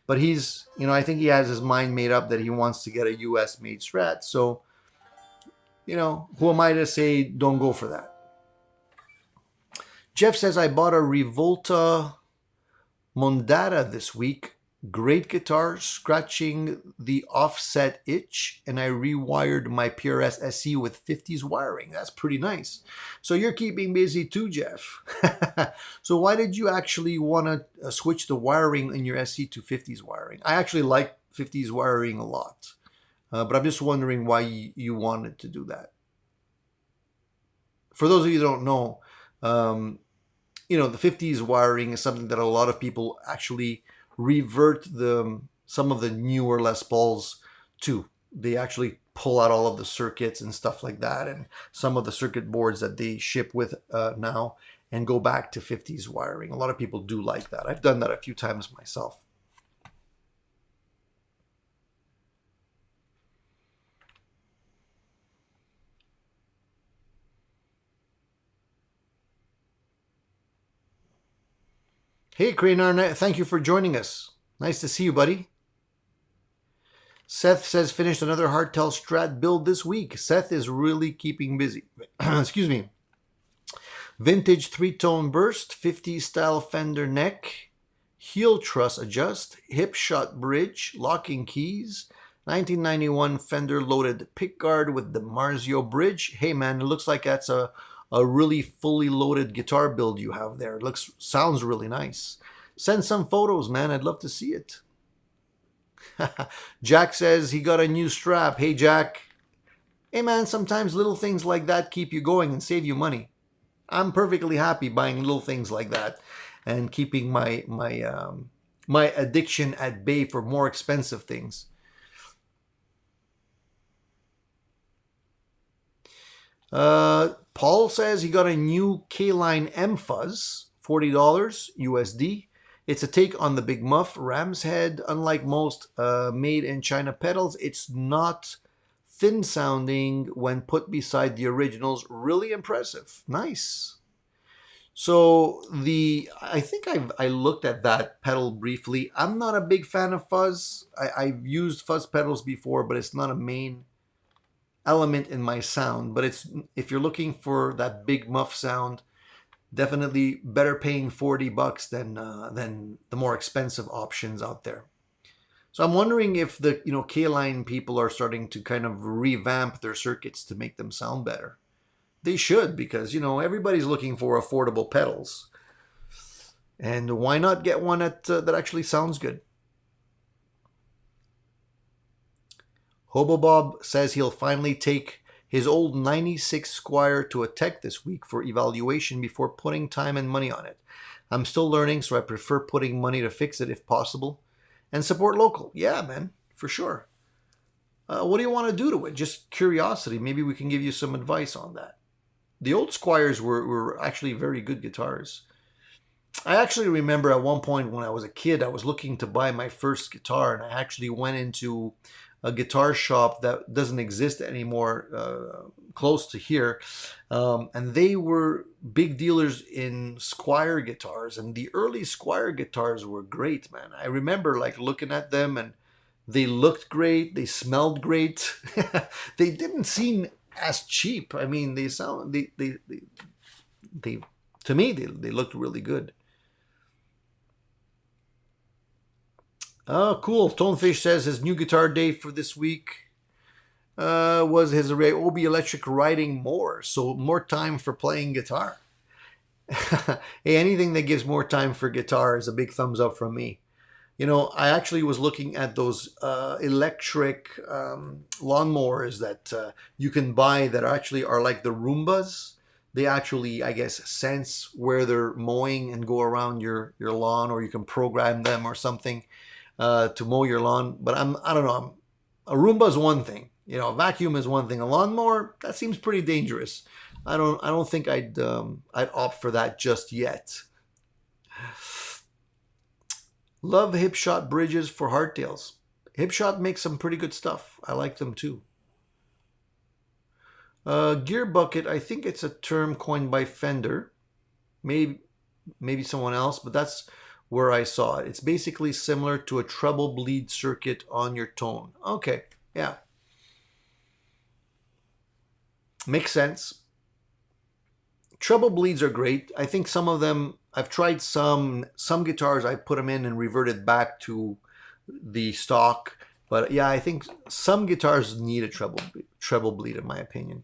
But he's, I think he has his mind made up that he wants to get a US made Strat. So, who am I to say don't go for that? Jeff says, I bought a Revolta Mondata this week. Great guitar, scratching the offset itch, and I rewired my PRS SE with 50s wiring. That's pretty nice. So you're keeping busy too, Jeff. So why did you actually want to switch the wiring in your SE to 50s wiring? I actually like 50s wiring a lot, but I'm just wondering why you wanted to do that. For those of you who don't know, the 50s wiring is something that a lot of people actually revert some of the newer Les Pauls to. They actually pull out all of the circuits and stuff like that, and some of the circuit boards that they ship with now, and go back to 50s wiring. A lot of people do like that. I've done that a few times myself. Hey, Crane Arnett, thank you for joining us. Nice to see you, buddy. Seth says, finished another hardtail Strat build this week. Seth is really keeping busy. Excuse me. Vintage 3-tone burst, 50s style Fender neck, heel truss adjust, hip shot bridge, locking keys, 1991 Fender loaded pickguard with the Marzio bridge. Hey man, it looks like that's a really fully loaded guitar build you have there. It sounds really nice. Send some photos, man. I'd love to see it. Jack says he got a new strap. Hey, Jack. Hey, man, sometimes little things like that keep you going and save you money. I'm perfectly happy buying little things like that and keeping my addiction at bay for more expensive things. Paul says he got a new K-Line M Fuzz, $40 USD. It's a take on the Big Muff Ram's Head. Unlike most made in China pedals, it's not thin sounding when put beside the originals. Really impressive. Nice. So I think I looked at that pedal briefly. I'm not a big fan of fuzz. I've used fuzz pedals before, but it's not a main element in my sound. But if you're looking for that Big Muff sound, definitely better paying $40 than the more expensive options out there. So I'm wondering if the K-Line people are starting to kind of revamp their circuits to make them sound better. They should, because everybody's looking for affordable pedals, and why not get one that actually sounds good? Hobo Bob says he'll finally take his old 96 Squire to a tech this week for evaluation before putting time and money on it. I'm still learning, so I prefer putting money to fix it if possible. And support local. Yeah, man, for sure. What do you want to do to it? Just curiosity. Maybe we can give you some advice on that. The old Squires were actually very good guitars. I actually remember at one point when I was a kid, I was looking to buy my first guitar, and I actually went into a guitar shop that doesn't exist anymore close to here, and they were big dealers in Squire guitars, and the early Squire guitars were great, man. I remember looking at them, and they looked great, they smelled great. They didn't seem as cheap. I mean, they to me they looked really good. Oh, cool. Tonefish says his new guitar day for this week was his Ryobi electric riding more, so more time for playing guitar. Hey, anything that gives more time for guitar is a big thumbs up from me. I actually was looking at those electric lawnmowers that you can buy that actually are like the Roombas. They actually, I guess, sense where they're mowing and go around your lawn, or you can program them or something to mow your lawn. But I don't know. A Roomba is one thing. A vacuum is one thing. A lawnmower, that seems pretty dangerous. I don't think I'd opt for that just yet. Love Hipshot bridges for hardtails. Hipshot makes some pretty good stuff. I like them too. Gear bucket, I think it's a term coined by Fender. Maybe someone else, but that's where I saw it. It's basically similar to a treble bleed circuit on your tone. Okay, yeah. Makes sense. Treble bleeds are great. I think some of them, I've tried some guitars, I put them in and reverted back to the stock. But yeah, I think some guitars need a treble bleed in my opinion.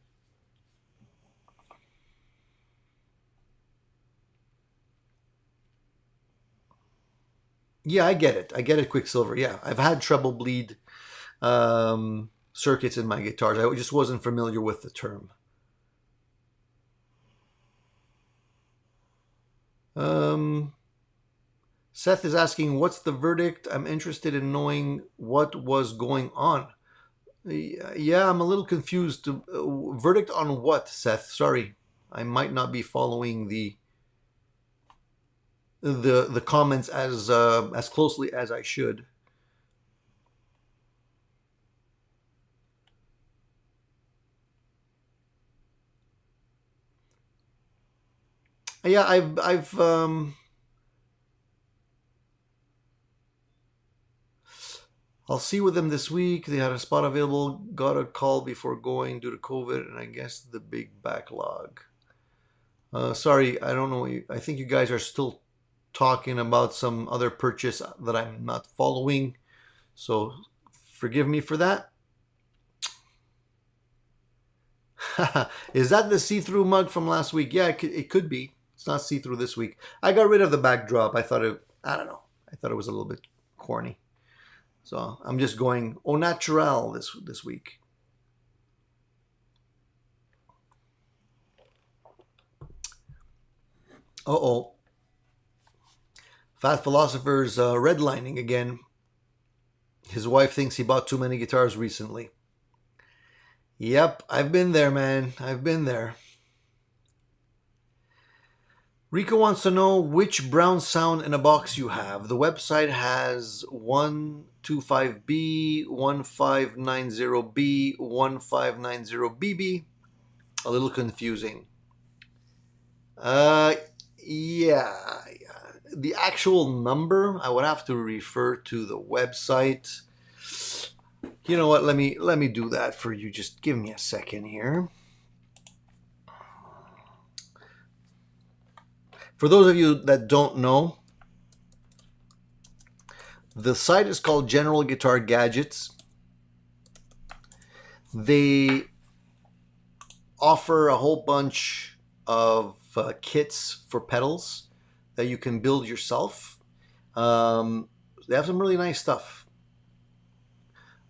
Yeah, I get it, Quicksilver. Yeah, I've had treble bleed circuits in my guitars. I just wasn't familiar with the term. Seth is asking, what's the verdict? I'm interested in knowing what was going on. Yeah, I'm a little confused. Verdict on what, Seth? Sorry, I might not be following the comments as closely as I should. Yeah, I'll see with them this week. They had a spot available. Got a call before going due to COVID, and I guess the big backlog. Sorry, I don't know. I think you guys are still talking about some other purchase that I'm not following. So forgive me for that. Is that the see-through mug from last week? Yeah, it could be. It's not see-through this week. I got rid of the backdrop. I don't know. I thought it was a little bit corny. So I'm just going au naturel this week. Uh-oh. Fat Philosopher's redlining again. His wife thinks he bought too many guitars recently. Yep, I've been there, man. I've been there. Rico wants to know which brown sound in a box you have. The website has 125B, 1590B, 1590BB. A little confusing. Uh, yeah. The actual number, I would have to refer to the website. You know what? Let me do that for you. Just give me a second here. For those of you that don't know, the site is called General Guitar Gadgets. They offer a whole bunch of kits for pedals that you can build yourself. They have some really nice stuff.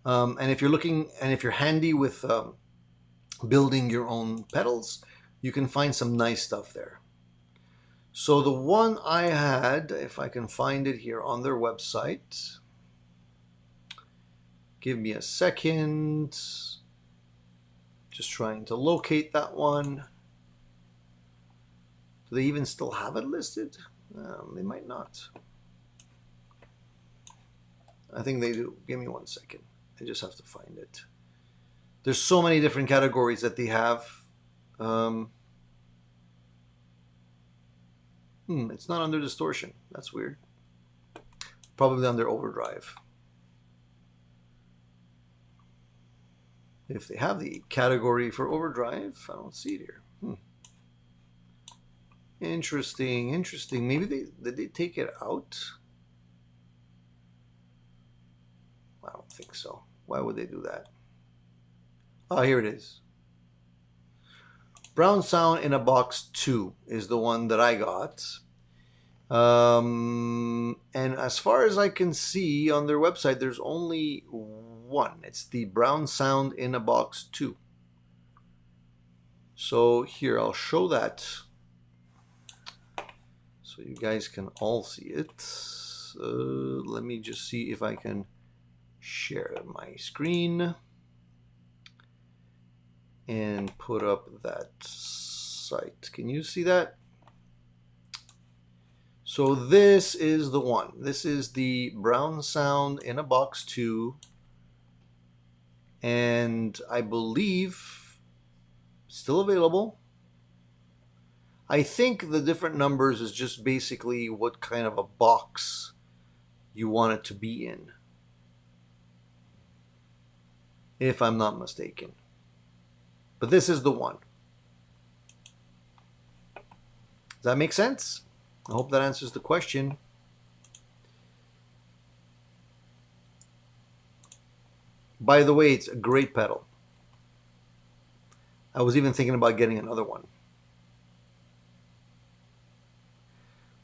And if you're handy with building your own pedals, you can find some nice stuff there. So the one I had, if I can find it here on their website, give me a second. Just trying to locate that one. Do they even still have it listed? They might not. I think they do. Give me 1 second. I just have to find it. There's so many different categories that they have. It's not under distortion. That's weird. Probably under overdrive. If they have the category for overdrive, I don't see it here. Interesting. Maybe did they take it out? I don't think so. Why would they do that? Oh, here it is. Brown Sound in a Box 2 is the one that I got. And as far as I can see on their website, there's only one. It's the Brown Sound in a Box 2. So here, I'll show that so you guys can all see it. Let me just see if I can share my screen and put up that site. Can you see that? So this is the one. This is the Brown Sound in a Box 2. And I believe still available. I think the different numbers is just basically what kind of a box you want it to be in, if I'm not mistaken. But this is the one. Does that make sense? I hope that answers the question. By the way, it's a great pedal. I was even thinking about getting another one.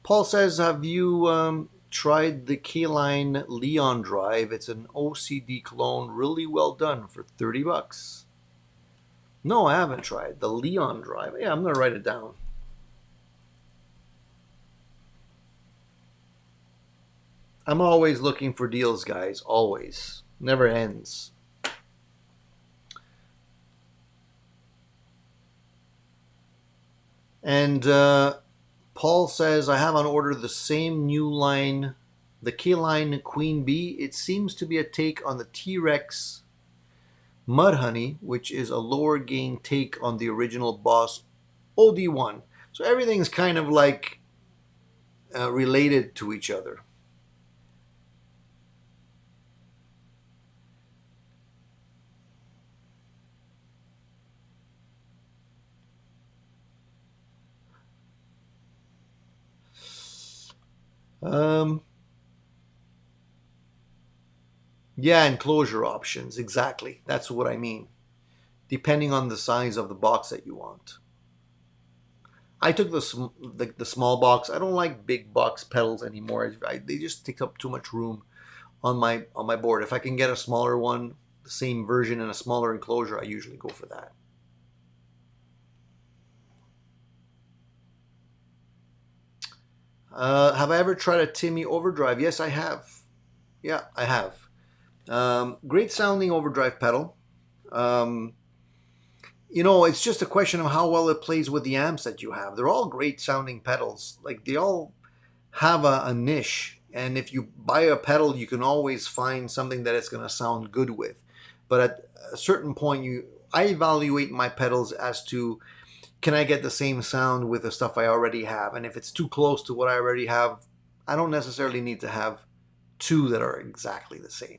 Paul says, have you tried the K-Line Leon Drive? It's an OCD clone, really well done for $30. No, I haven't tried the Leon Drive. Yeah, I'm going to write it down. I'm always looking for deals, guys. Always. Never ends. And Paul says, I have on order the same new line, the K-Line Queen Bee. It seems to be a take on the T-Rex Mudhoney, which is a lower gain take on the original Boss OD1. So everything's kind of like related to each other. Um, yeah, enclosure options, exactly. That's what I mean. Depending on the size of the box that you want. I took the small box. I don't like big box pedals anymore. They just take up too much room on my board. If I can get a smaller one, the same version in a smaller enclosure, I usually go for that. Have I ever tried a Timmy overdrive? Yes, I have. Yeah, I have. Great sounding overdrive pedal. Um, it's just a question of how well it plays with the amps that you have. They're all great sounding pedals. Like they all have a niche, and if you buy a pedal, you can always find something that it's going to sound good with. But at a certain point, I evaluate my pedals as to, can I get the same sound with the stuff I already have? And if it's too close to what I already have, I don't necessarily need to have two that are exactly the same.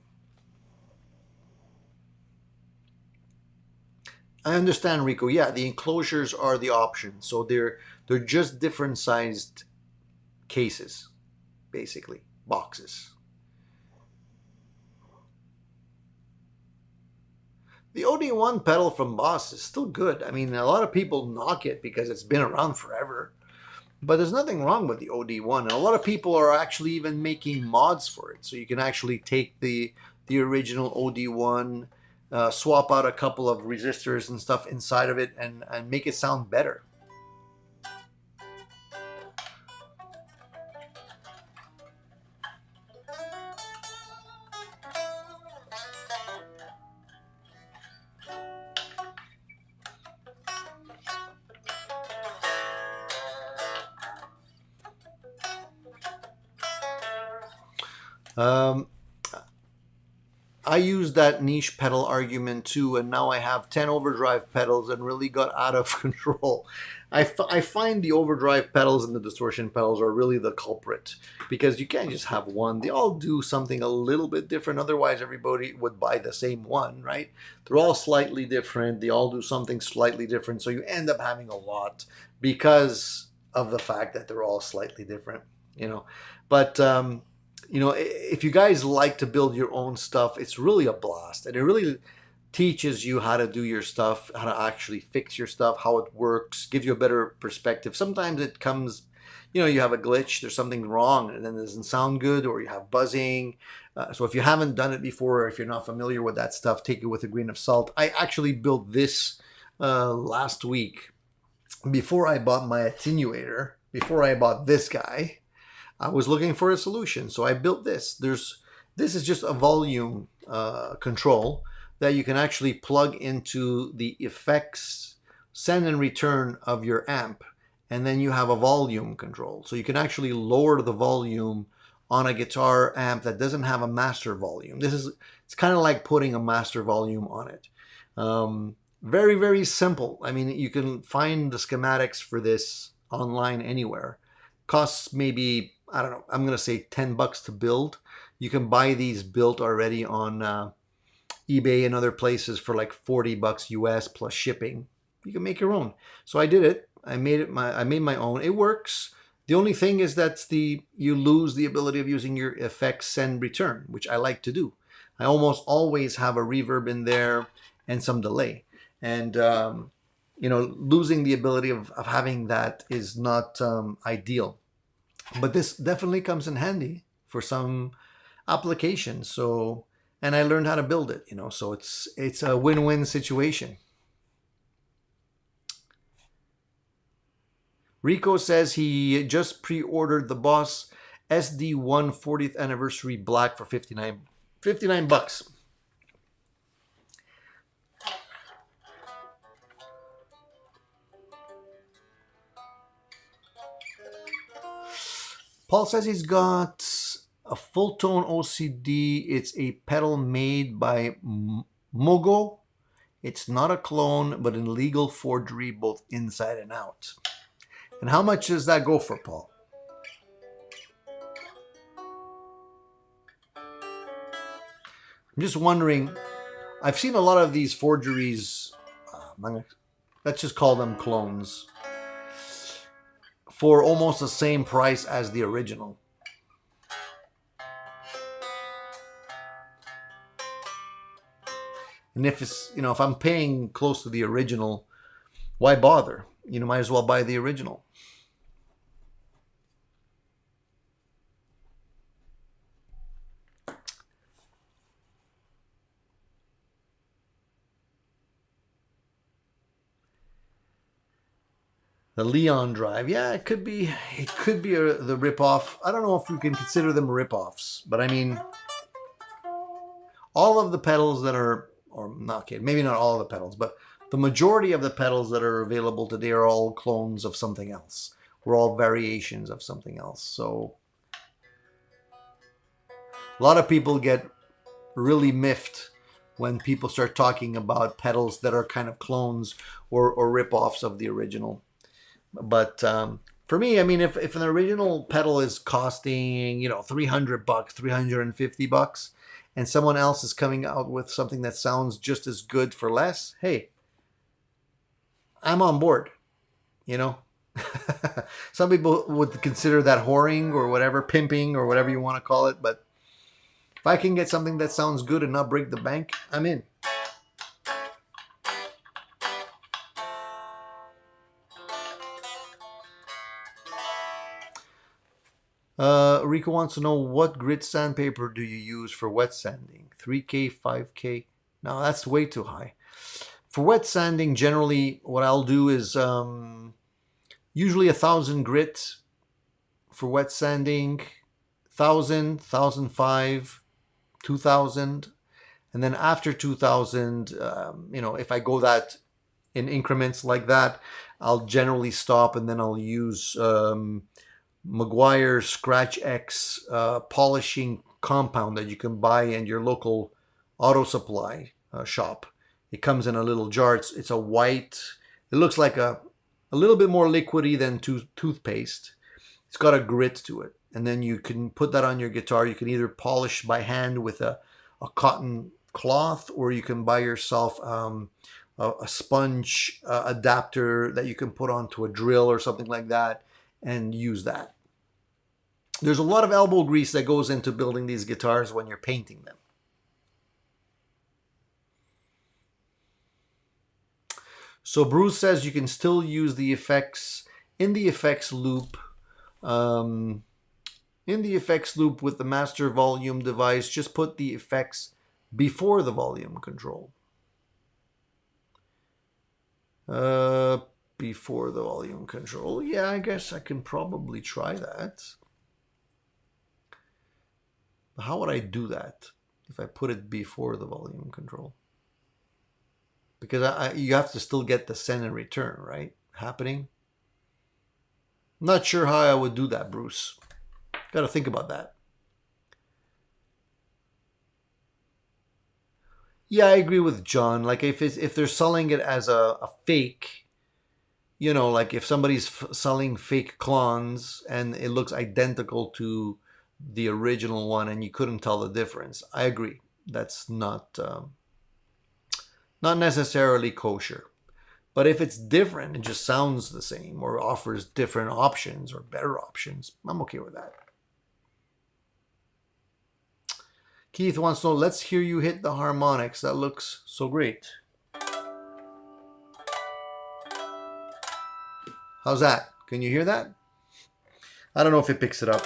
I understand, Rico. Yeah, the enclosures are the option. So they're just different sized cases, basically, boxes. The OD1 pedal from Boss is still good. I mean, a lot of people knock it because it's been around forever. But there's nothing wrong with the OD1. And a lot of people are actually even making mods for it. So you can actually take the original OD1, swap out a couple of resistors and stuff inside of it, and make it sound better. Um, I used that niche pedal argument too, and now I have 10 overdrive pedals and really got out of control. I find the overdrive pedals and the distortion pedals are really the culprit because you can't just have one. They all do something a little bit different. Otherwise, everybody would buy the same one, right? They're all slightly different. They all do something slightly different. So you end up having a lot because of the fact that they're all slightly different, you know. But if you guys like to build your own stuff, it's really a blast, and it really teaches you how to do your stuff, how to actually fix your stuff, how it works, gives you a better perspective. Sometimes it comes, you have a glitch, there's something wrong, and then it doesn't sound good, or you have buzzing. So if you haven't done it before, or if you're not familiar with that stuff, take it with a grain of salt. I actually built this last week before I bought my attenuator, before I bought this guy. I was looking for a solution, so I built this. This is just a volume control that you can actually plug into the effects send and return of your amp, and then you have a volume control. So you can actually lower the volume on a guitar amp that doesn't have a master volume. It's kind of like putting a master volume on it. Very, very simple. I mean, you can find the schematics for this online anywhere. Costs maybe, I don't know, I'm going to say $10 to build. You can buy these built already on eBay and other places for like $40 US plus shipping. You can make your own. So I did it. I made my own. It works. The only thing is that you lose the ability of using your effects send return, which I like to do. I almost always have a reverb in there and some delay. And losing the ability of having that is not ideal. But this definitely comes in handy for some applications. So, and I learned how to build it, so it's a win-win situation. Rico says he just pre-ordered the Boss SD1 40th anniversary black for $59. Paul says he's got a full tone OCD. It's a pedal made by Mogo. It's not a clone, but an illegal forgery both inside and out. And how much does that go for, Paul? I'm just wondering, I've seen a lot of these forgeries, let's just call them clones, for almost the same price as the original. And if it's, if I'm paying close to the original, why bother? Might as well buy the original. The Leon Drive, yeah, it could be the ripoff. I don't know if we can consider them ripoffs, but I mean, all of the pedals that are, or not kidding, maybe not all of the pedals, but the majority of the pedals that are available today are all clones of something else. We're all variations of something else. So a lot of people get really miffed when people start talking about pedals that are kind of clones or ripoffs of the original. But for me, I mean, if an original pedal is costing, $300, $350, and someone else is coming out with something that sounds just as good for less, hey, I'm on board, Some people would consider that whoring or whatever, pimping or whatever you want to call it. But if I can get something that sounds good and not break the bank, I'm in. Rico wants to know, what grit sandpaper do you use for wet sanding? 3K, 5K? No, that's way too high. For wet sanding, generally, what I'll do is usually 1,000 grit for wet sanding, 1,000, 1,005, 2,000, and then after 2,000, if I go that in increments like that, I'll generally stop, and then I'll use Mcguire Scratch X polishing compound that you can buy in your local auto supply shop. It comes in a little jar. It's a white. It looks like a little bit more liquidy than toothpaste. It's got a grit to it, and then you can put that on your guitar. You can either polish by hand with a cotton cloth, or you can buy yourself a sponge adapter that you can put onto a drill or something like that and use that. There's a lot of elbow grease that goes into building these guitars when you're painting them. So Bruce says you can still use the effects in the effects loop. In the effects loop with the master volume device, just put the effects before the volume control. Before the volume control. Yeah, I guess I can probably try that. But how would I do that if I put it before the volume control? Because you have to still get the send and return, right? Happening. I'm not sure how I would do that, Bruce. Got to think about that. Yeah, I agree with John. Like if they're selling it as a fake, like if somebody's selling fake clones and it looks identical to the original one and you couldn't tell the difference, I agree. That's not necessarily kosher. But if it's different, it just sounds the same or offers different options or better options, I'm okay with that. Keith wants to know, let's hear you hit the harmonics. That looks so great. How's that? Can you hear that? I don't know if it picks it up.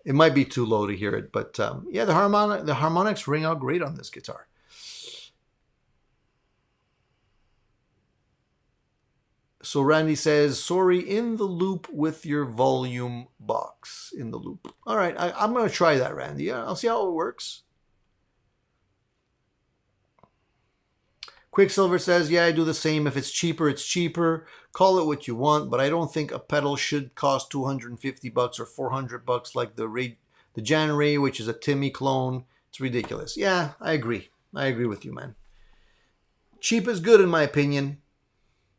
It might be too low to hear it, but yeah, the harmonics ring out great on this guitar. So Randy says, sorry, in the loop with your volume box. In the loop. All right, I'm going to try that, Randy. I'll see how it works. Quicksilver says, yeah, I do the same. If it's cheaper, it's cheaper. Call it what you want, but I don't think a pedal should cost $250 or $400 like the Jan Ray, which is a Timmy clone. It's ridiculous. Yeah, I agree. I agree with you, man. Cheap is good in my opinion.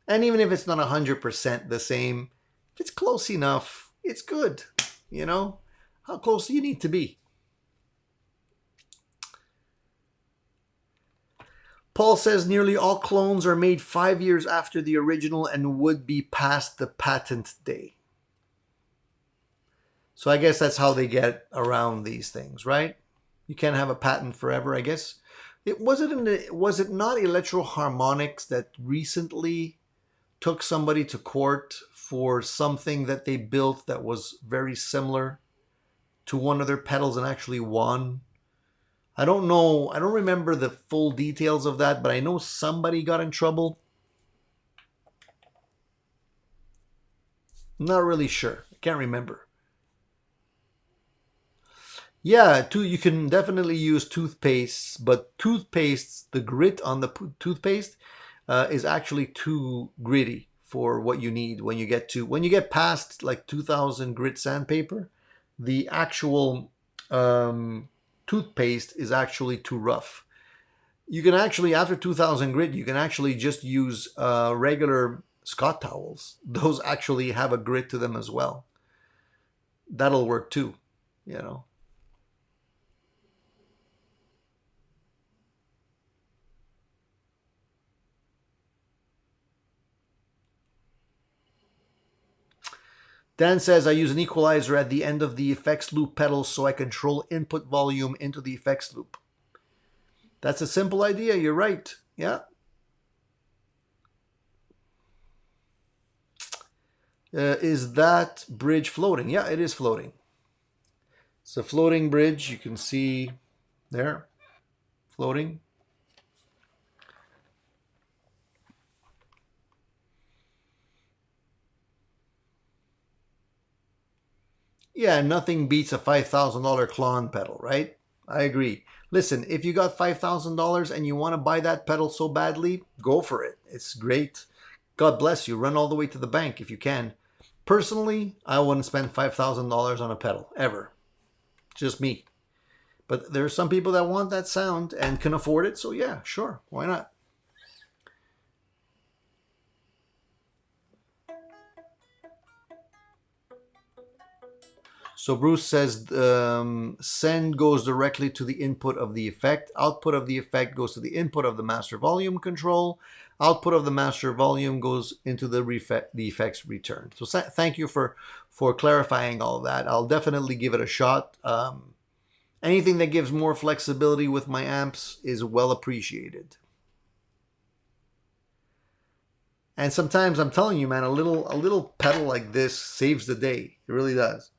And even if it's not 100% the same, if it's close enough, it's good. You know? How close do you need to be? Paul says nearly all clones are made 5 years after the original and would be past the patent day. So I guess that's how they get around these things, right? You can't have a patent forever, I guess. Was it not Electro-Harmonix that recently took somebody to court for something that they built that was very similar to one of their pedals and actually won? I don't know. I don't remember the full details of that, but I know somebody got in trouble. I'm not really sure. I can't remember. Yeah, you can definitely use toothpaste, but toothpaste, the grit on the toothpaste is actually too gritty for what you need when you get past like 2000 grit sandpaper. The actual toothpaste is actually too rough. You can actually, after 2000 grit, you can actually just use regular Scott towels. Those actually have a grit to them as well. That'll work too, you know. Dan says, I use an equalizer at the end of the effects loop pedals so I control input volume into the effects loop. That's a simple idea. You're right. Yeah. Is that bridge floating? Yeah, it is floating. It's a floating bridge. You can see there, floating. Yeah, nothing beats a $5,000 Klon pedal, right? I agree. Listen, if you got $5,000 and you want to buy that pedal so badly, go for it. It's great. God bless you. Run all the way to the bank if you can. Personally, I wouldn't spend $5,000 on a pedal, ever. Just me. But there are some people that want that sound and can afford it, so yeah, sure. Why not? So Bruce says send goes directly to the input of the effect. Output of the effect goes to the input of the master volume control. Output of the master volume goes into the effects return. So thank you for clarifying all of that. I'll definitely give it a shot. Anything that gives more flexibility with my amps is well appreciated. And sometimes I'm telling you, man, a little pedal like this saves the day. It really does.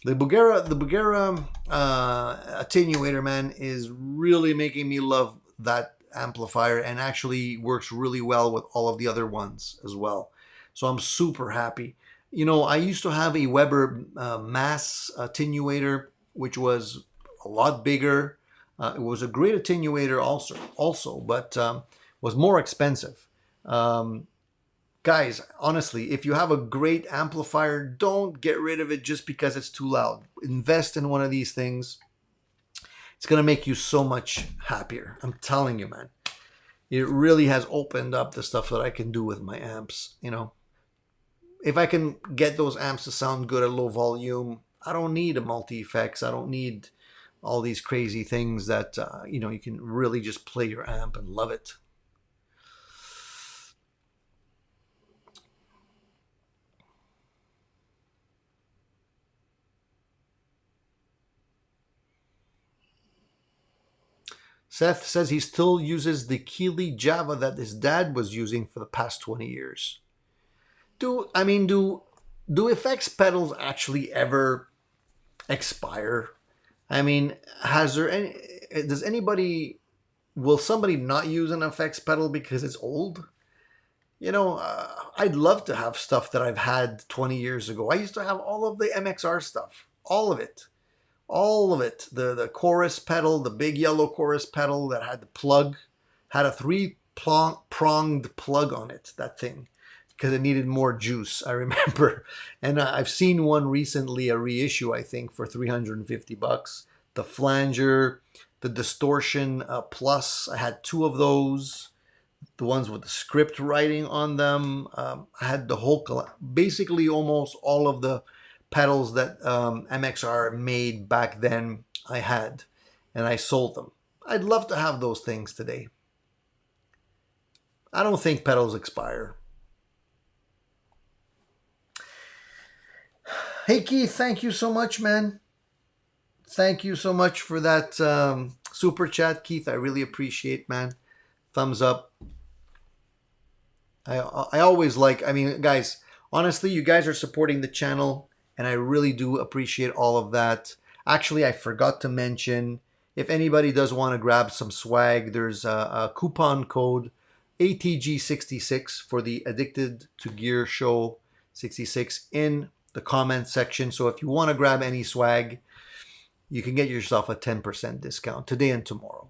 The Bugera attenuator, man, is really making me love that amplifier and actually works really well with all of the other ones as well. So I'm super happy. You know, I used to have a Weber mass attenuator, which was a lot bigger. It was a great attenuator also, but was more expensive. Guys, honestly, if you have a great amplifier, don't get rid of it just because it's too loud. Invest in one of these things. It's going to make you so much happier. I'm telling you, man. It really has opened up the stuff that I can do with my amps. You know, if I can get those amps to sound good at low volume, I don't need a multi-effects. I don't need all these crazy things that, you know, you can really just play your amp and love it. Seth says he still uses the Keeley Java that his dad was using for the past 20 years. Do effects pedals actually ever expire? I mean, will somebody not use an effects pedal because it's old? You know, I'd love to have stuff that I've had 20 years ago. I used to have all of the MXR stuff, all of it. All of it. The chorus pedal, the big yellow chorus pedal that had the plug, had a 3+ pronged plug on it, that thing, because it needed more juice, I remember. And I've seen one recently, a reissue, I think, for $350. The flanger, the distortion plus, I had two of those. The ones with the script writing on them. I had the whole, basically almost all of the pedals that MXR made back then I had, and I sold them. I'd love to have those things today. I don't think pedals expire. Hey Keith, thank you so much, man. Thank you so much for that super chat, Keith. I really appreciate, man. Thumbs up. I always like, I mean, guys, honestly, you guys are supporting the channel, and I really do appreciate all of that. Actually, I forgot to mention, if anybody does want to grab some swag, there's a coupon code ATG66 for the Addicted to Gear Show 66 in the comment section. So if you want to grab any swag, you can get yourself a 10% discount today and tomorrow.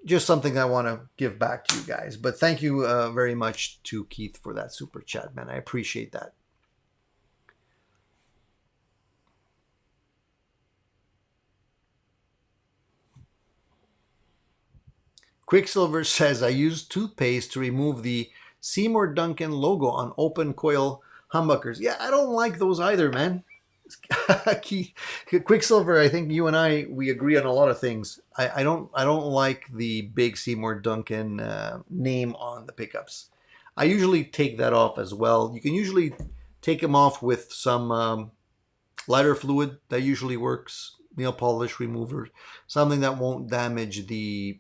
Just something I want to give back to you guys. But thank you very much to Keith for that super chat, man. I appreciate that. Quicksilver says, I used toothpaste to remove the Seymour Duncan logo on open coil humbuckers. Yeah, I don't like those either, man. Quicksilver, I think you and we agree on a lot of things. I don't like the big Seymour Duncan name on the pickups. I usually take that off as well. You can usually take them off with some lighter fluid. That usually works. Nail polish remover, something that won't damage the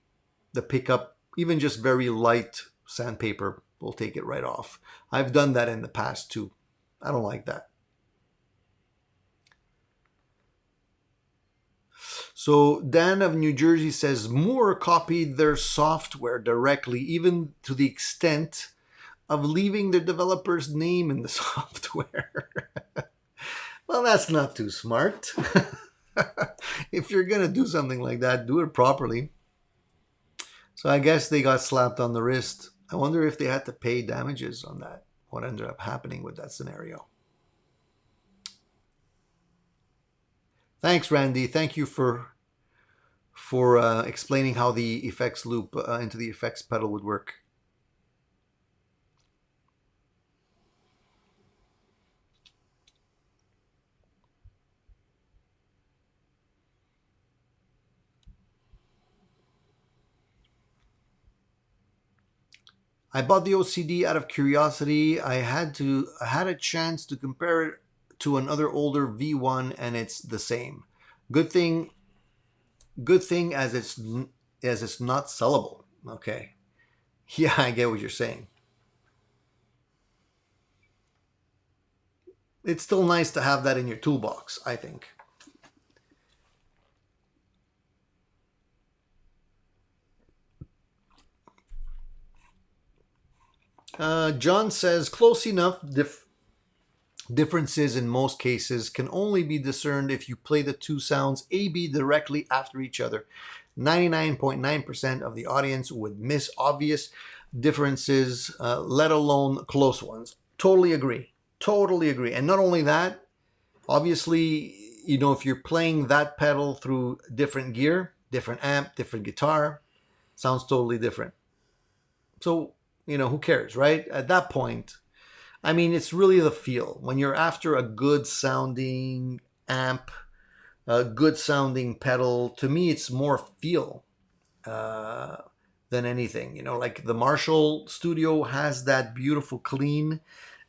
pickup. Even just very light sandpaper will take it right off. I've done that in the past too. I don't like that. So Dan of New Jersey says Moore copied their software directly, even to the extent of leaving the developer's name in the software. Well, that's not too smart. If you're going to do something like that, do it properly. So I guess they got slapped on the wrist. I wonder if they had to pay damages on that. What ended up happening with that scenario? Thanks, Randy. Thank you for explaining how the effects loop into the effects pedal would work. I bought the OCD out of curiosity. I had a chance to compare it to another older V1, and it's the same. Good thing as it's not sellable. Okay. Yeah, I get what you're saying. It's still nice to have that in your toolbox, I think. John says, close enough. Differences in most cases can only be discerned if you play the two sounds A-B directly after each other. 99.9% of the audience would miss obvious differences, let alone close ones. Totally agree. Totally agree. And not only that, obviously, you know, if you're playing that pedal through different gear, different amp, different guitar, sounds totally different. So, you know, who cares, right? At that point, I mean, it's really the feel. When you're after a good sounding amp, a good sounding pedal, to me, it's more feel than anything. You know, like the Marshall Studio has that beautiful clean.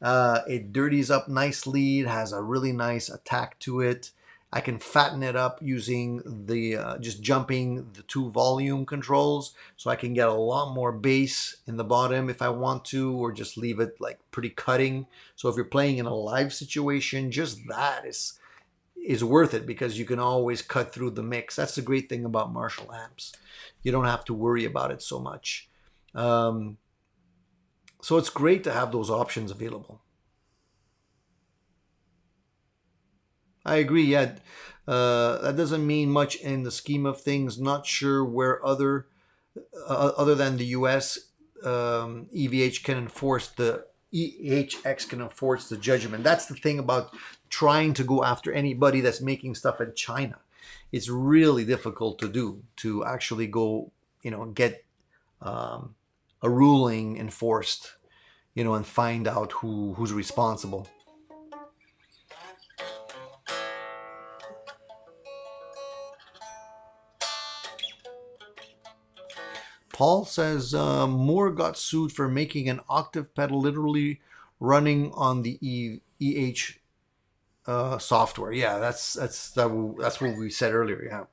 It dirties up nicely. It has a really nice attack to it. I can fatten it up using the just jumping the two volume controls, so I can get a lot more bass in the bottom if I want to, or just leave it like pretty cutting. So if you're playing in a live situation, just that is worth it, because you can always cut through the mix. That's the great thing about Marshall amps. You don't have to worry about it so much. So it's great to have those options available. I agree. Yeah, that doesn't mean much in the scheme of things. Not sure where other than the U.S. EVH can enforce the EHX can enforce the judgment. That's the thing about trying to go after anybody that's making stuff in China. It's really difficult to do, to actually go, get a ruling enforced, and find out who's responsible. Paul says Moore got sued for making an octave pedal literally running on the EH software. Yeah, that's what we said earlier. Yeah.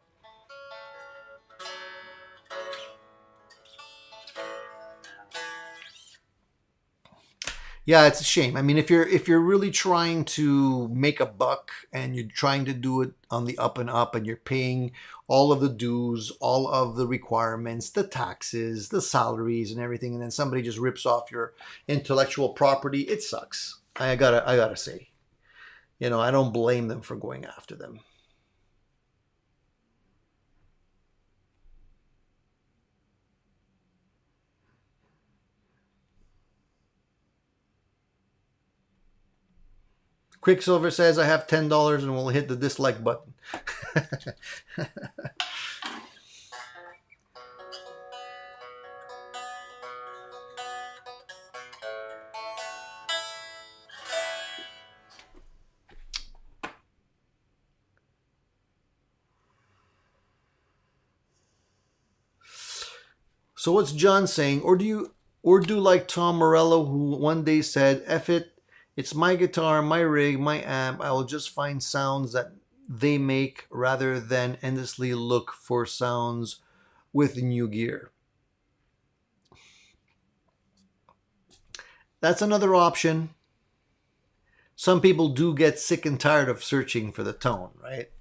Yeah, it's a shame. I mean, if you're really trying to make a buck and you're trying to do it on the up and up, and you're paying all of the dues, all of the requirements, the taxes, the salaries, and everything, and then somebody just rips off your intellectual property, it sucks. I gotta say, I don't blame them for going after them. Quicksilver says, I have $10 and we'll hit the dislike button. So what's John saying? Or do like Tom Morello, who one day said, F it, it's my guitar, my rig, my amp. I will just find sounds that they make rather than endlessly look for sounds with new gear. That's another option. Some people do get sick and tired of searching for the tone, right?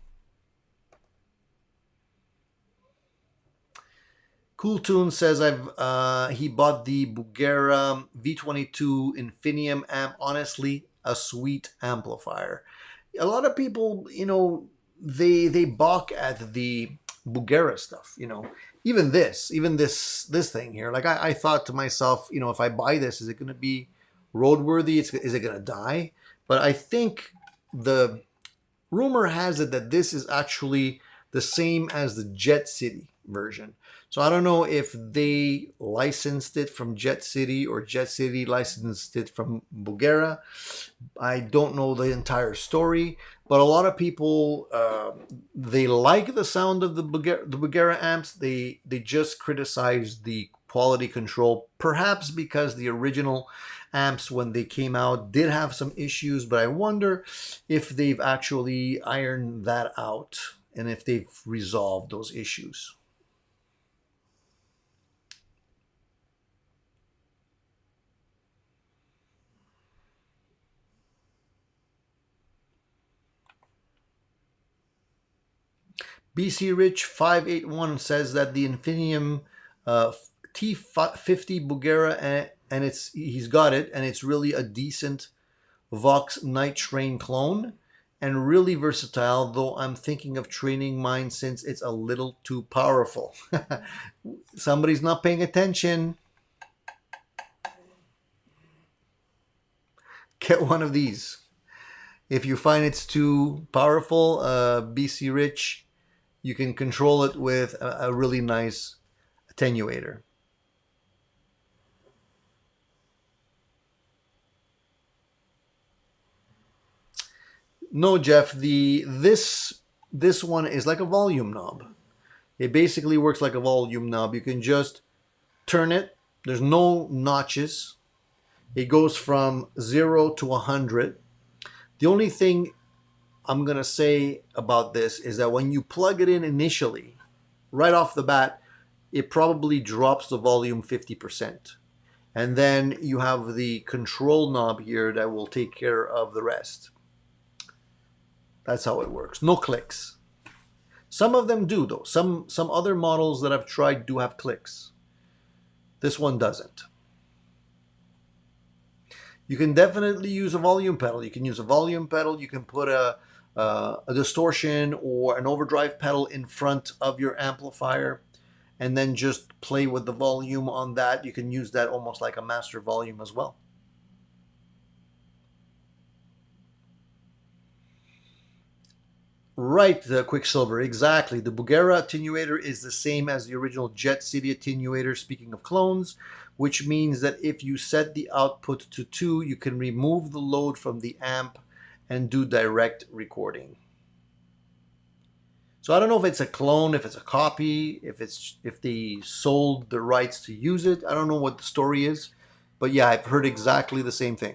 Cool Tune says he bought the Bugera V22 Infinium amp. Honestly, a sweet amplifier. A lot of people, they balk at the Bugera stuff. Even this thing here. Like I thought to myself, if I buy this, is it going to be roadworthy? Is it going to die? But I think the rumor has it that this is actually the same as the Jet City version. So I don't know if they licensed it from Jet City or Jet City licensed it from Bugera. I don't know the entire story, but a lot of people, they like the sound of the Bugera amps. They just criticize the quality control, perhaps because the original amps when they came out did have some issues, but I wonder if they've actually ironed that out and if they've resolved those issues. BC Rich 581 says that the Infinium T50 Bugera, and he's got it, and it's really a decent Vox Night Train clone and really versatile, though I'm thinking of training mine since it's a little too powerful. Somebody's not paying attention. Get one of these. If you find it's too powerful, BC Rich, you can control it with a really nice attenuator. No, Jeff, this one is like a volume knob. It basically works like a volume knob. You can just turn it. There's no notches. It goes from 0 to 100. The only thing I'm going to say about this is that when you plug it in initially, right off the bat, it probably drops the volume 50%. And then you have the control knob here that will take care of the rest. That's how it works. No clicks. Some of them do, though. Some other models that I've tried do have clicks. This one doesn't. You can definitely use a volume pedal. You can use a volume pedal. You can put a distortion or an overdrive pedal in front of your amplifier, and then just play with the volume on that. You can use that almost like a master volume as well. Right, the Quicksilver, exactly. The Bugera attenuator is the same as the original Jet City attenuator, speaking of clones, which means that if you set the output to 2, you can remove the load from the amp and do direct recording. So I don't know if it's a clone, if it's a copy, if they sold the rights to use it. I don't know what the story is, but yeah, I've heard exactly the same thing.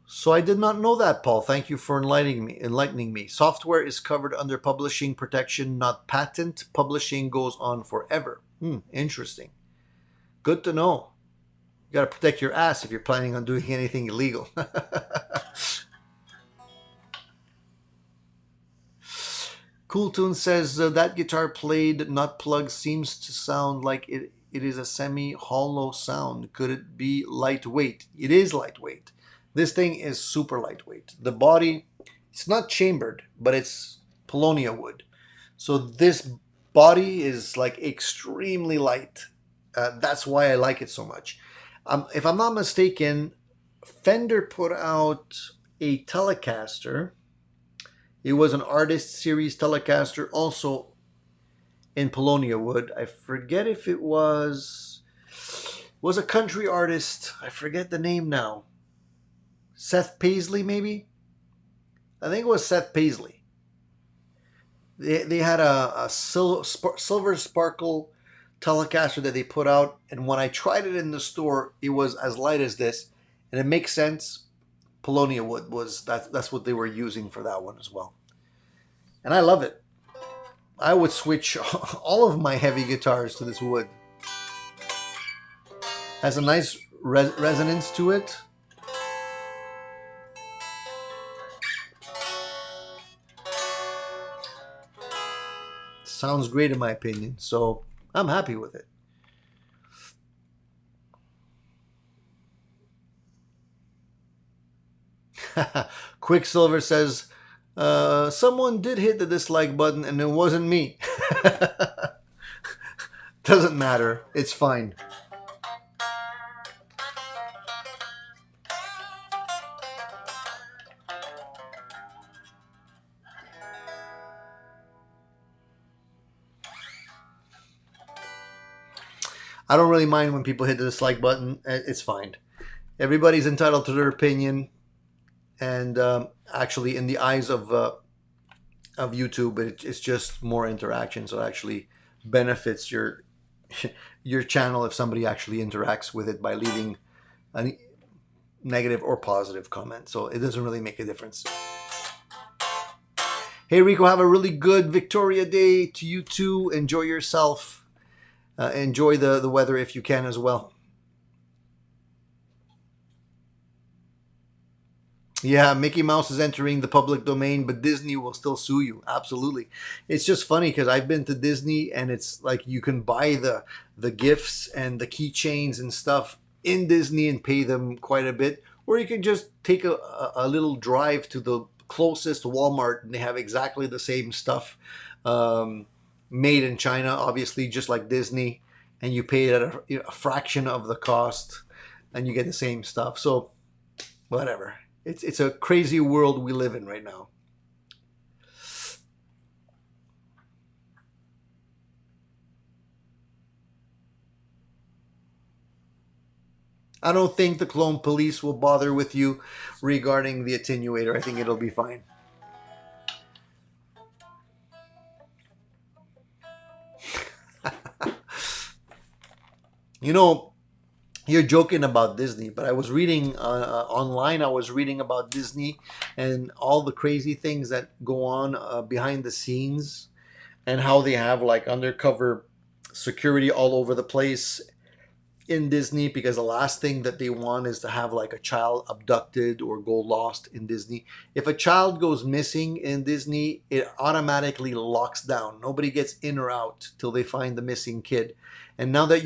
So I did not know that, Paul. Thank you for enlightening me. Software is covered under publishing protection, not patent. Publishing goes on forever. Interesting. Good to know. You got to protect your ass if you're planning on doing anything illegal. Cool Tune says that guitar played, not plugged, seems to sound like it is a semi-hollow sound. Could it be lightweight? It is lightweight. This thing is super lightweight. The body, it's not chambered, but it's paulownia wood. So this body is like extremely light. That's why I like it so much. If I'm not mistaken, Fender put out a Telecaster. It was an Artist Series Telecaster, also in paulownia wood. I forget if it was a country artist. I forget the name now. Seth Paisley, maybe? I think it was Seth Paisley. They had a silver sparkle Telecaster that they put out, and when I tried it in the store, it was as light as this, and it makes sense. Paulownia wood was that's what they were using for that one as well, and I love it. I would switch all of my heavy guitars to this wood. Has a nice resonance to it. Sounds great in my opinion, so I'm happy with it. Quicksilver says, someone did hit the dislike button and it wasn't me. Doesn't matter. It's fine. I don't really mind when people hit the dislike button. It's fine. Everybody's entitled to their opinion. And actually, in the eyes of YouTube, it's just more interaction. So it actually benefits your channel if somebody actually interacts with it by leaving a negative or positive comment. So it doesn't really make a difference. Hey, Rico, have a really good Victoria Day to you too. Enjoy yourself. Enjoy the weather if you can as well. Yeah, Mickey Mouse is entering the public domain, but Disney will still sue you. Absolutely. It's just funny because I've been to Disney and it's like you can buy the gifts and the keychains and stuff in Disney and pay them quite a bit. Or you can just take a little drive to the closest Walmart and they have exactly the same stuff. Made in China, obviously, just like Disney, and you pay it at a fraction of the cost, and you get the same stuff. So, whatever. It's a crazy world we live in right now. I don't think the clone police will bother with you regarding the attenuator. I think it'll be fine. You know, you're joking about Disney, but I was reading online. I was reading about Disney and all the crazy things that go on behind the scenes, and how they have like undercover security all over the place. in Disney because the last thing that they want is to have like a child abducted or go lost in Disney. If a child goes missing in Disney, it automatically locks down. Nobody gets in or out till they find the missing kid. And now that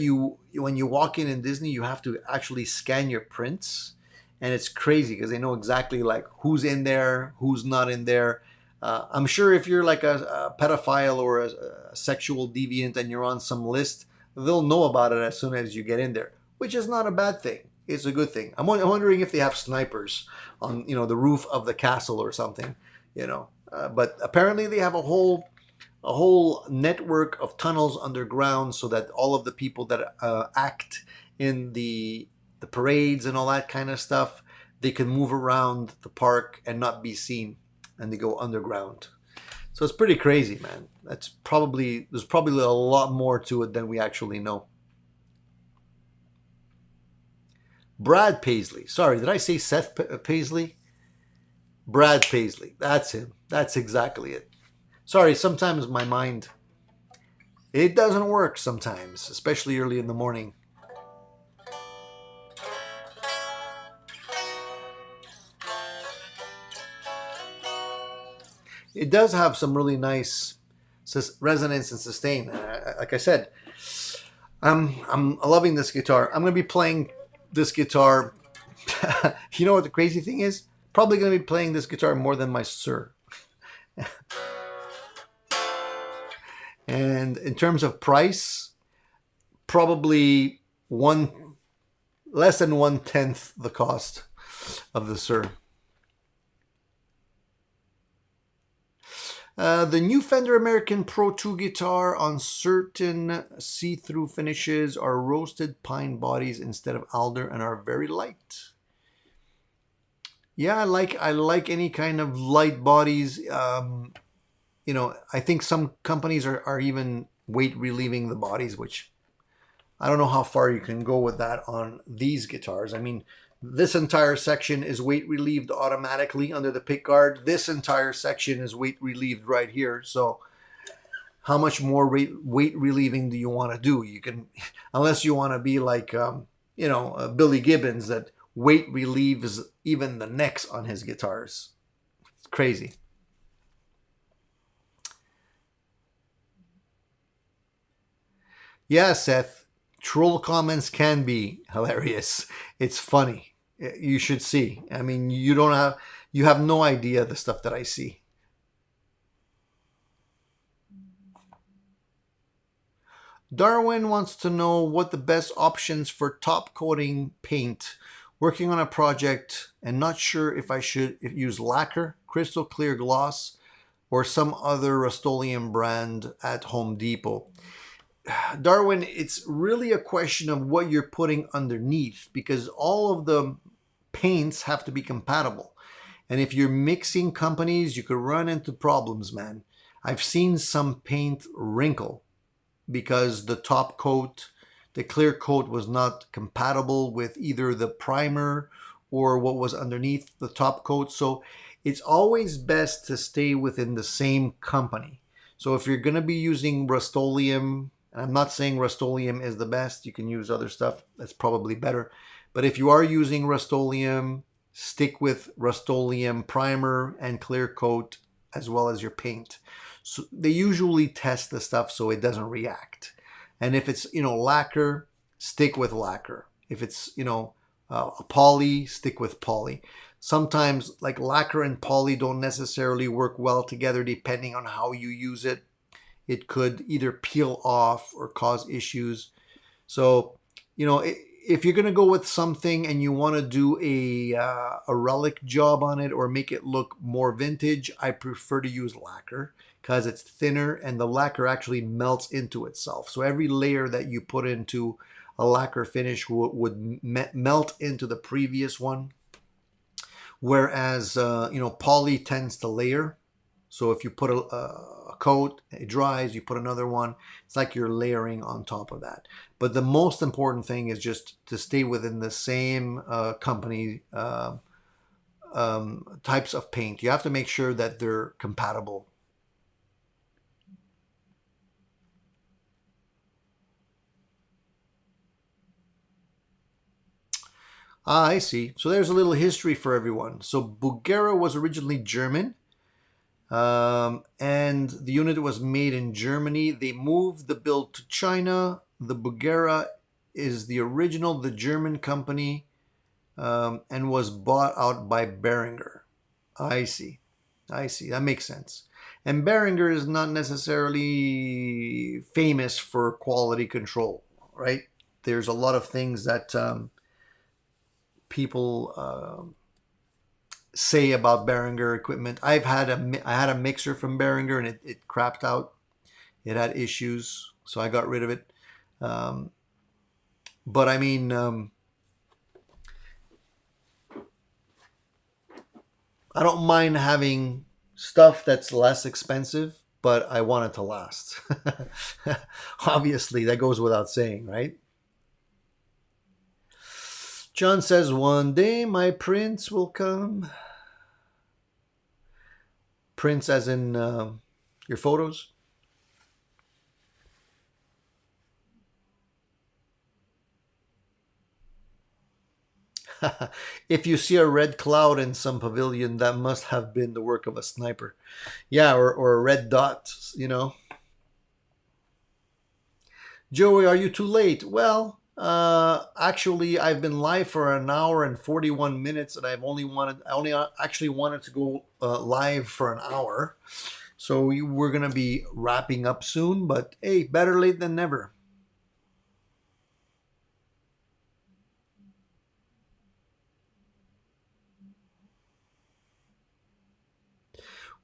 when you walk in Disney, you have to actually scan your prints, and it's crazy because they know exactly like who's in there, who's not in there. I'm sure if you're like a pedophile or a sexual deviant and you're on some list, they'll know about it as soon as you get in there, which is not a bad thing. It's a good thing. I'm wondering if they have snipers on the roof of the castle or something, but apparently they have a whole network of tunnels underground so that all of the people that act in the parades and all that kind of stuff, they can move around the park and not be seen, and they go underground. So it's pretty crazy, man. There's probably a lot more to it than we actually know. Brad Paisley. Sorry, did I say Seth Paisley? Brad Paisley. That's him. That's exactly it. Sorry, sometimes my mind, it doesn't work sometimes, especially early in the morning. It does have some really nice resonance and sustain. Like I said, I'm loving this guitar. I'm going to be playing this guitar. You know what the crazy thing is? Probably going to be playing this guitar more than my Sir. And in terms of price, probably less than 1/10 the cost of the Sir. The new Fender American Pro 2 guitar on certain see-through finishes are roasted pine bodies instead of alder and are very light. Yeah, I like any kind of light bodies. I think some companies are even weight relieving the bodies, which I don't know how far you can go with that on these guitars. I mean, this entire section is weight relieved automatically under the pick guard. This entire section is weight relieved right here. So how much more weight relieving do you want to do? You can, unless you want to be like, Billy Gibbons that weight relieves even the necks on his guitars. It's crazy. Yeah, Seth, troll comments can be hilarious. It's funny. You should see. I mean, you have no idea the stuff that I see. Darwin wants to know what the best options for top coating paint. Working on a project and not sure if I should use lacquer, crystal clear gloss, or some other Rust-Oleum brand at Home Depot. Darwin, it's really a question of what you're putting underneath, because all of the paints have to be compatible. And if you're mixing companies, you could run into problems, man. I've seen some paint wrinkle because the top coat, the clear coat, was not compatible with either the primer or what was underneath the top coat. So it's always best to stay within the same company. So if you're going to be using Rust-Oleum, and I'm not saying Rust-Oleum is the best, you can use other stuff that's probably better. But if you are using Rust-Oleum, stick with Rust-Oleum primer and clear coat as well as your paint. So they usually test the stuff so it doesn't react. And if it's, lacquer, stick with lacquer. If it's, a poly, stick with poly. Sometimes like lacquer and poly don't necessarily work well together depending on how you use it. It could either peel off or cause issues. So, if you're going to go with something and you want to do a relic job on it or make it look more vintage, I prefer to use lacquer because it's thinner and the lacquer actually melts into itself. So every layer that you put into a lacquer finish would melt into the previous one. Whereas, poly tends to layer. So if you put a coat, it dries, you put another one, it's like you're layering on top of that. But the most important thing is just to stay within the same company types of paint. You have to make sure that they're compatible. Ah, I see. So there's a little history for everyone. So Bugera was originally German, and the unit was made in Germany. They moved the build to China. The Bugera is the original, the German company, and was bought out by Behringer. I see. I see. That makes sense. And Behringer is not necessarily famous for quality control, right? There's a lot of things that people say about Behringer equipment. I had a mixer from Behringer and it crapped out. It had issues, so I got rid of it. Um, but I mean, I don't mind having stuff that's less expensive, but I want it to last. Obviously, that goes without saying, right? John says, one day my prince will come. Prince as in your photos? If you see a red cloud in some pavilion, that must have been the work of a sniper. Yeah, or a red dot, you know. Joey, are you too late? Well, actually, I've been live for an hour and 41 minutes, and I only actually wanted to go live for an hour. So we're gonna be wrapping up soon, but hey, better late than never.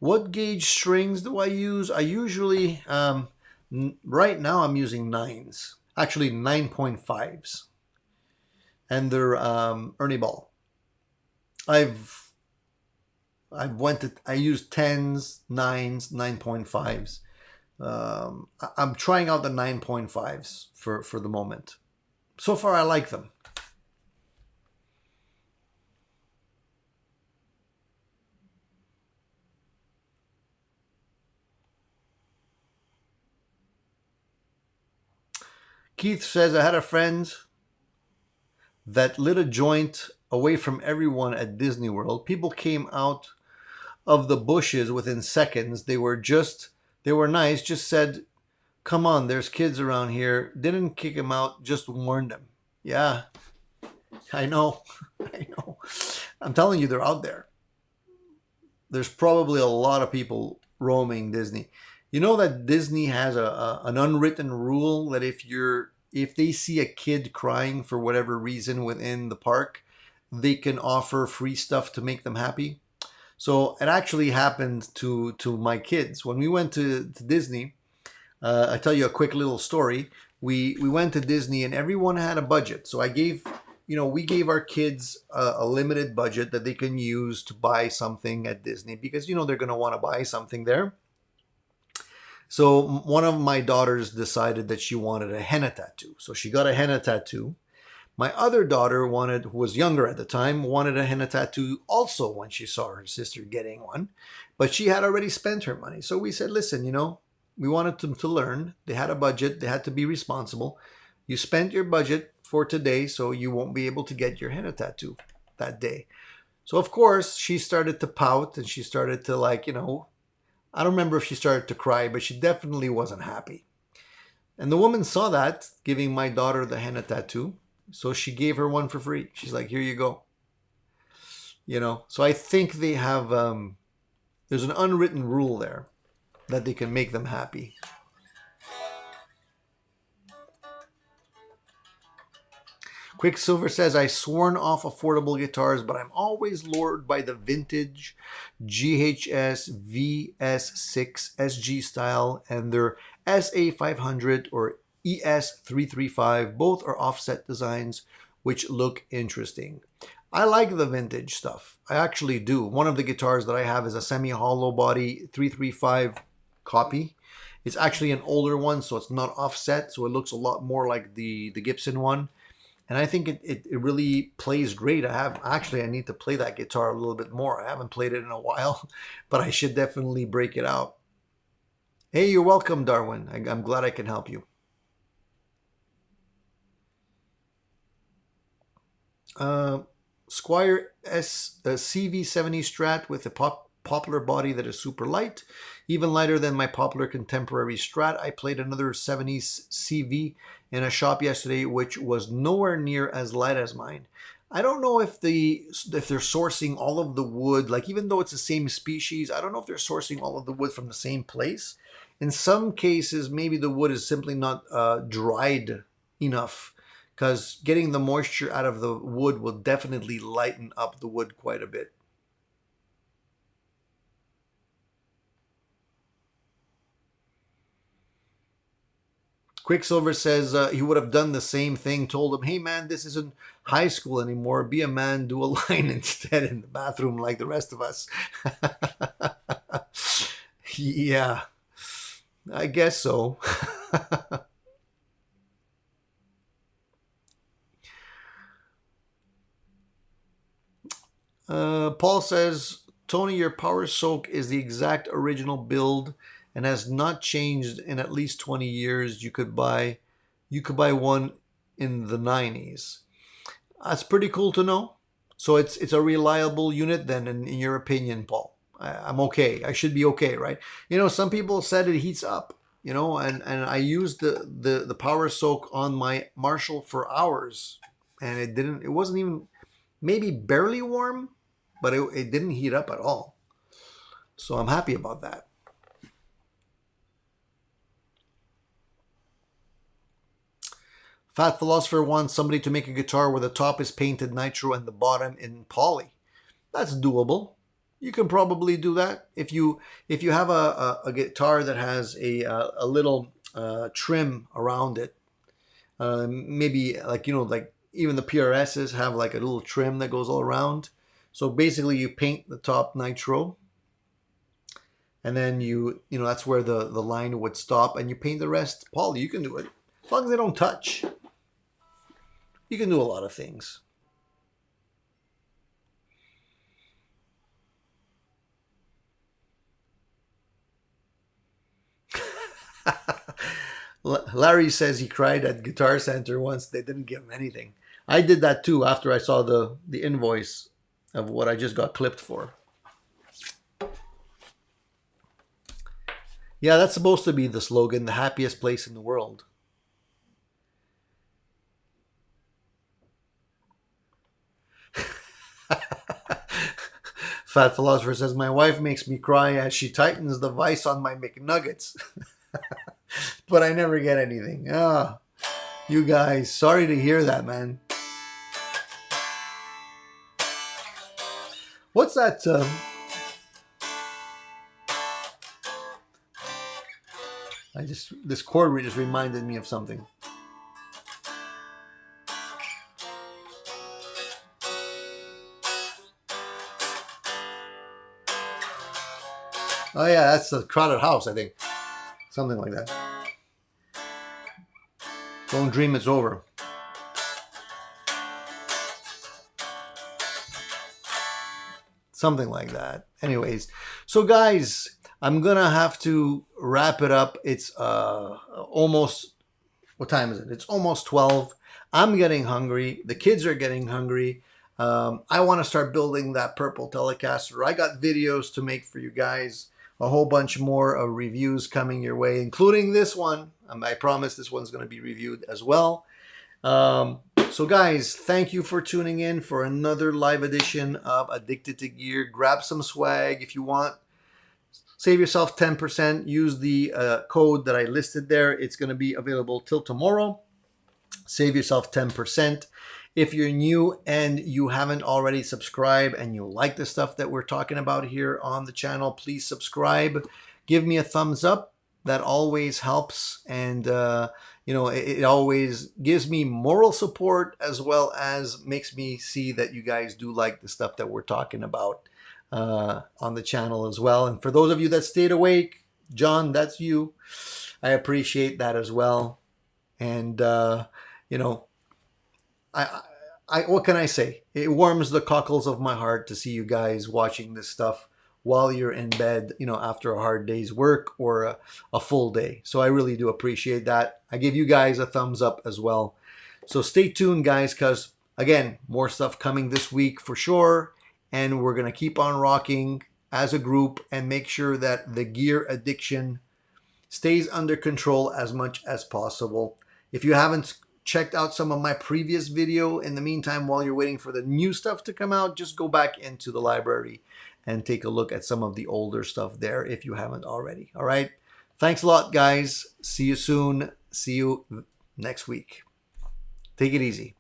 What gauge strings do I use? I usually, right now I'm using nines, actually 9.5s, and they're Ernie Ball. I've I use tens, nines, 9.5s. I'm trying out the 9.5s for the moment. So far, I like them. Keith says, I had a friend that lit a joint away from everyone at Disney World. People came out of the bushes within seconds. They were nice, just said, come on, there's kids around here. Didn't kick him out, just warned him. Yeah, I know. I know. I'm telling you, they're out there. There's probably a lot of people roaming Disney. You know that Disney has an unwritten rule that if they see a kid crying for whatever reason within the park, they can offer free stuff to make them happy. So it actually happened to my kids when we went to Disney. I tell you a quick little story. We went to Disney and everyone had a budget. So we gave our kids a limited budget that they can use to buy something at Disney because they're going to want to buy something there. So one of my daughters decided that she wanted a henna tattoo. So she got a henna tattoo. My other daughter who was younger at the time, wanted a henna tattoo also when she saw her sister getting one, but she had already spent her money. So we said, listen, we wanted them to learn. They had a budget. They had to be responsible. You spent your budget for today, so you won't be able to get your henna tattoo that day. So of course she started to pout and she started to I don't remember if she started to cry, but she definitely wasn't happy. And the woman saw that, giving my daughter the henna tattoo. So she gave her one for free. She's like, here you go. So I think they have, there's an unwritten rule there that they can make them happy. Quicksilver says, I sworn off affordable guitars, but I'm always lured by the vintage GHS VS6 SG style and their SA500 or ES335. Both are offset designs, which look interesting. I like the vintage stuff. I actually do. One of the guitars that I have is a semi-hollow body 335 copy. It's actually an older one, so it's not offset, so it looks a lot more like the Gibson one. And I think it really plays great. I need to play that guitar a little bit more. I haven't played it in a while, but I should definitely break it out. Hey, you're welcome, Darwin. I'm glad I can help you. Uh, Squire CV70 Strat with a popular body that is super light, even lighter than my popular contemporary Strat. I played another 70s CV in a shop yesterday, which was nowhere near as light as mine. I don't know if they're sourcing all of the wood, like even though it's the same species, I don't know if they're sourcing all of the wood from the same place. In some cases, maybe the wood is simply not dried enough, because getting the moisture out of the wood will definitely lighten up the wood quite a bit. Quicksilver says he would have done the same thing, told him, hey man, this isn't high school anymore. Be a man, do a line instead in the bathroom like the rest of us. Yeah, I guess so. Paul says, Tony, your Power Soak is the exact original build and has not changed in at least 20 years. You could buy one in the 90s. That's pretty cool to know. So it's a reliable unit then, in your opinion, Paul. I'm okay. I should be okay, right? Some people said it heats up, and I used the Power Soak on my Marshall for hours, and it wasn't even, maybe barely warm, but it didn't heat up at all. So I'm happy about that. Fat Philosopher wants somebody to make a guitar where the top is painted nitro and the bottom in poly. That's doable. You can probably do that if you have a guitar that has a little trim around it. Maybe like even the PRSs have like a little trim that goes all around. So basically, you paint the top nitro, and then that's where the line would stop, and you paint the rest poly. You can do it as long as they don't touch. You can do a lot of things. Larry says he cried at Guitar Center once. They didn't give him anything. I did that too after I saw the invoice of what I just got clipped for. Yeah, that's supposed to be the slogan, the happiest place in the world. Fat Philosopher says, my wife makes me cry as she tightens the vise on my McNuggets. But I never get anything. You guys, sorry to hear that, man. What's that? This chord just reminded me of something. Oh yeah, that's the Crowded House, I think. Something like that. Don't dream it's over. Something like that. Anyways, so guys, I'm gonna have to wrap it up. It's almost, what time is it? It's almost 12. I'm getting hungry. The kids are getting hungry. I want to start building that purple Telecaster. I got videos to make for you guys. A whole bunch more of reviews coming your way, including this one. I promise this one's going to be reviewed as well. So guys, thank you for tuning in for another live edition of Addicted to Gear. Grab some swag if you want. Save yourself 10%. Use the code that I listed there. It's going to be available till tomorrow. Save yourself 10%. If you're new and you haven't already subscribed and you like the stuff that we're talking about here on the channel, please subscribe. Give me a thumbs up. That always helps. And, it always gives me moral support as well as makes me see that you guys do like the stuff that we're talking about on the channel as well. And for those of you that stayed awake, John, that's you. I appreciate that as well. And, I what can I say? It warms the cockles of my heart to see you guys watching this stuff while you're in bed, after a hard day's work or a full day. So I really do appreciate that. I give you guys a thumbs up as well. So stay tuned, guys, because Again, more stuff coming this week for sure. And we're going to keep on rocking as a group and make sure that the gear addiction stays under control as much as possible. If you haven't checked out some of my previous video in the meantime, while you're waiting for the new stuff to come out, just go back into the library and take a look at some of the older stuff there if you haven't already. All right. Thanks a lot, guys. See you soon. See you next week. Take it easy.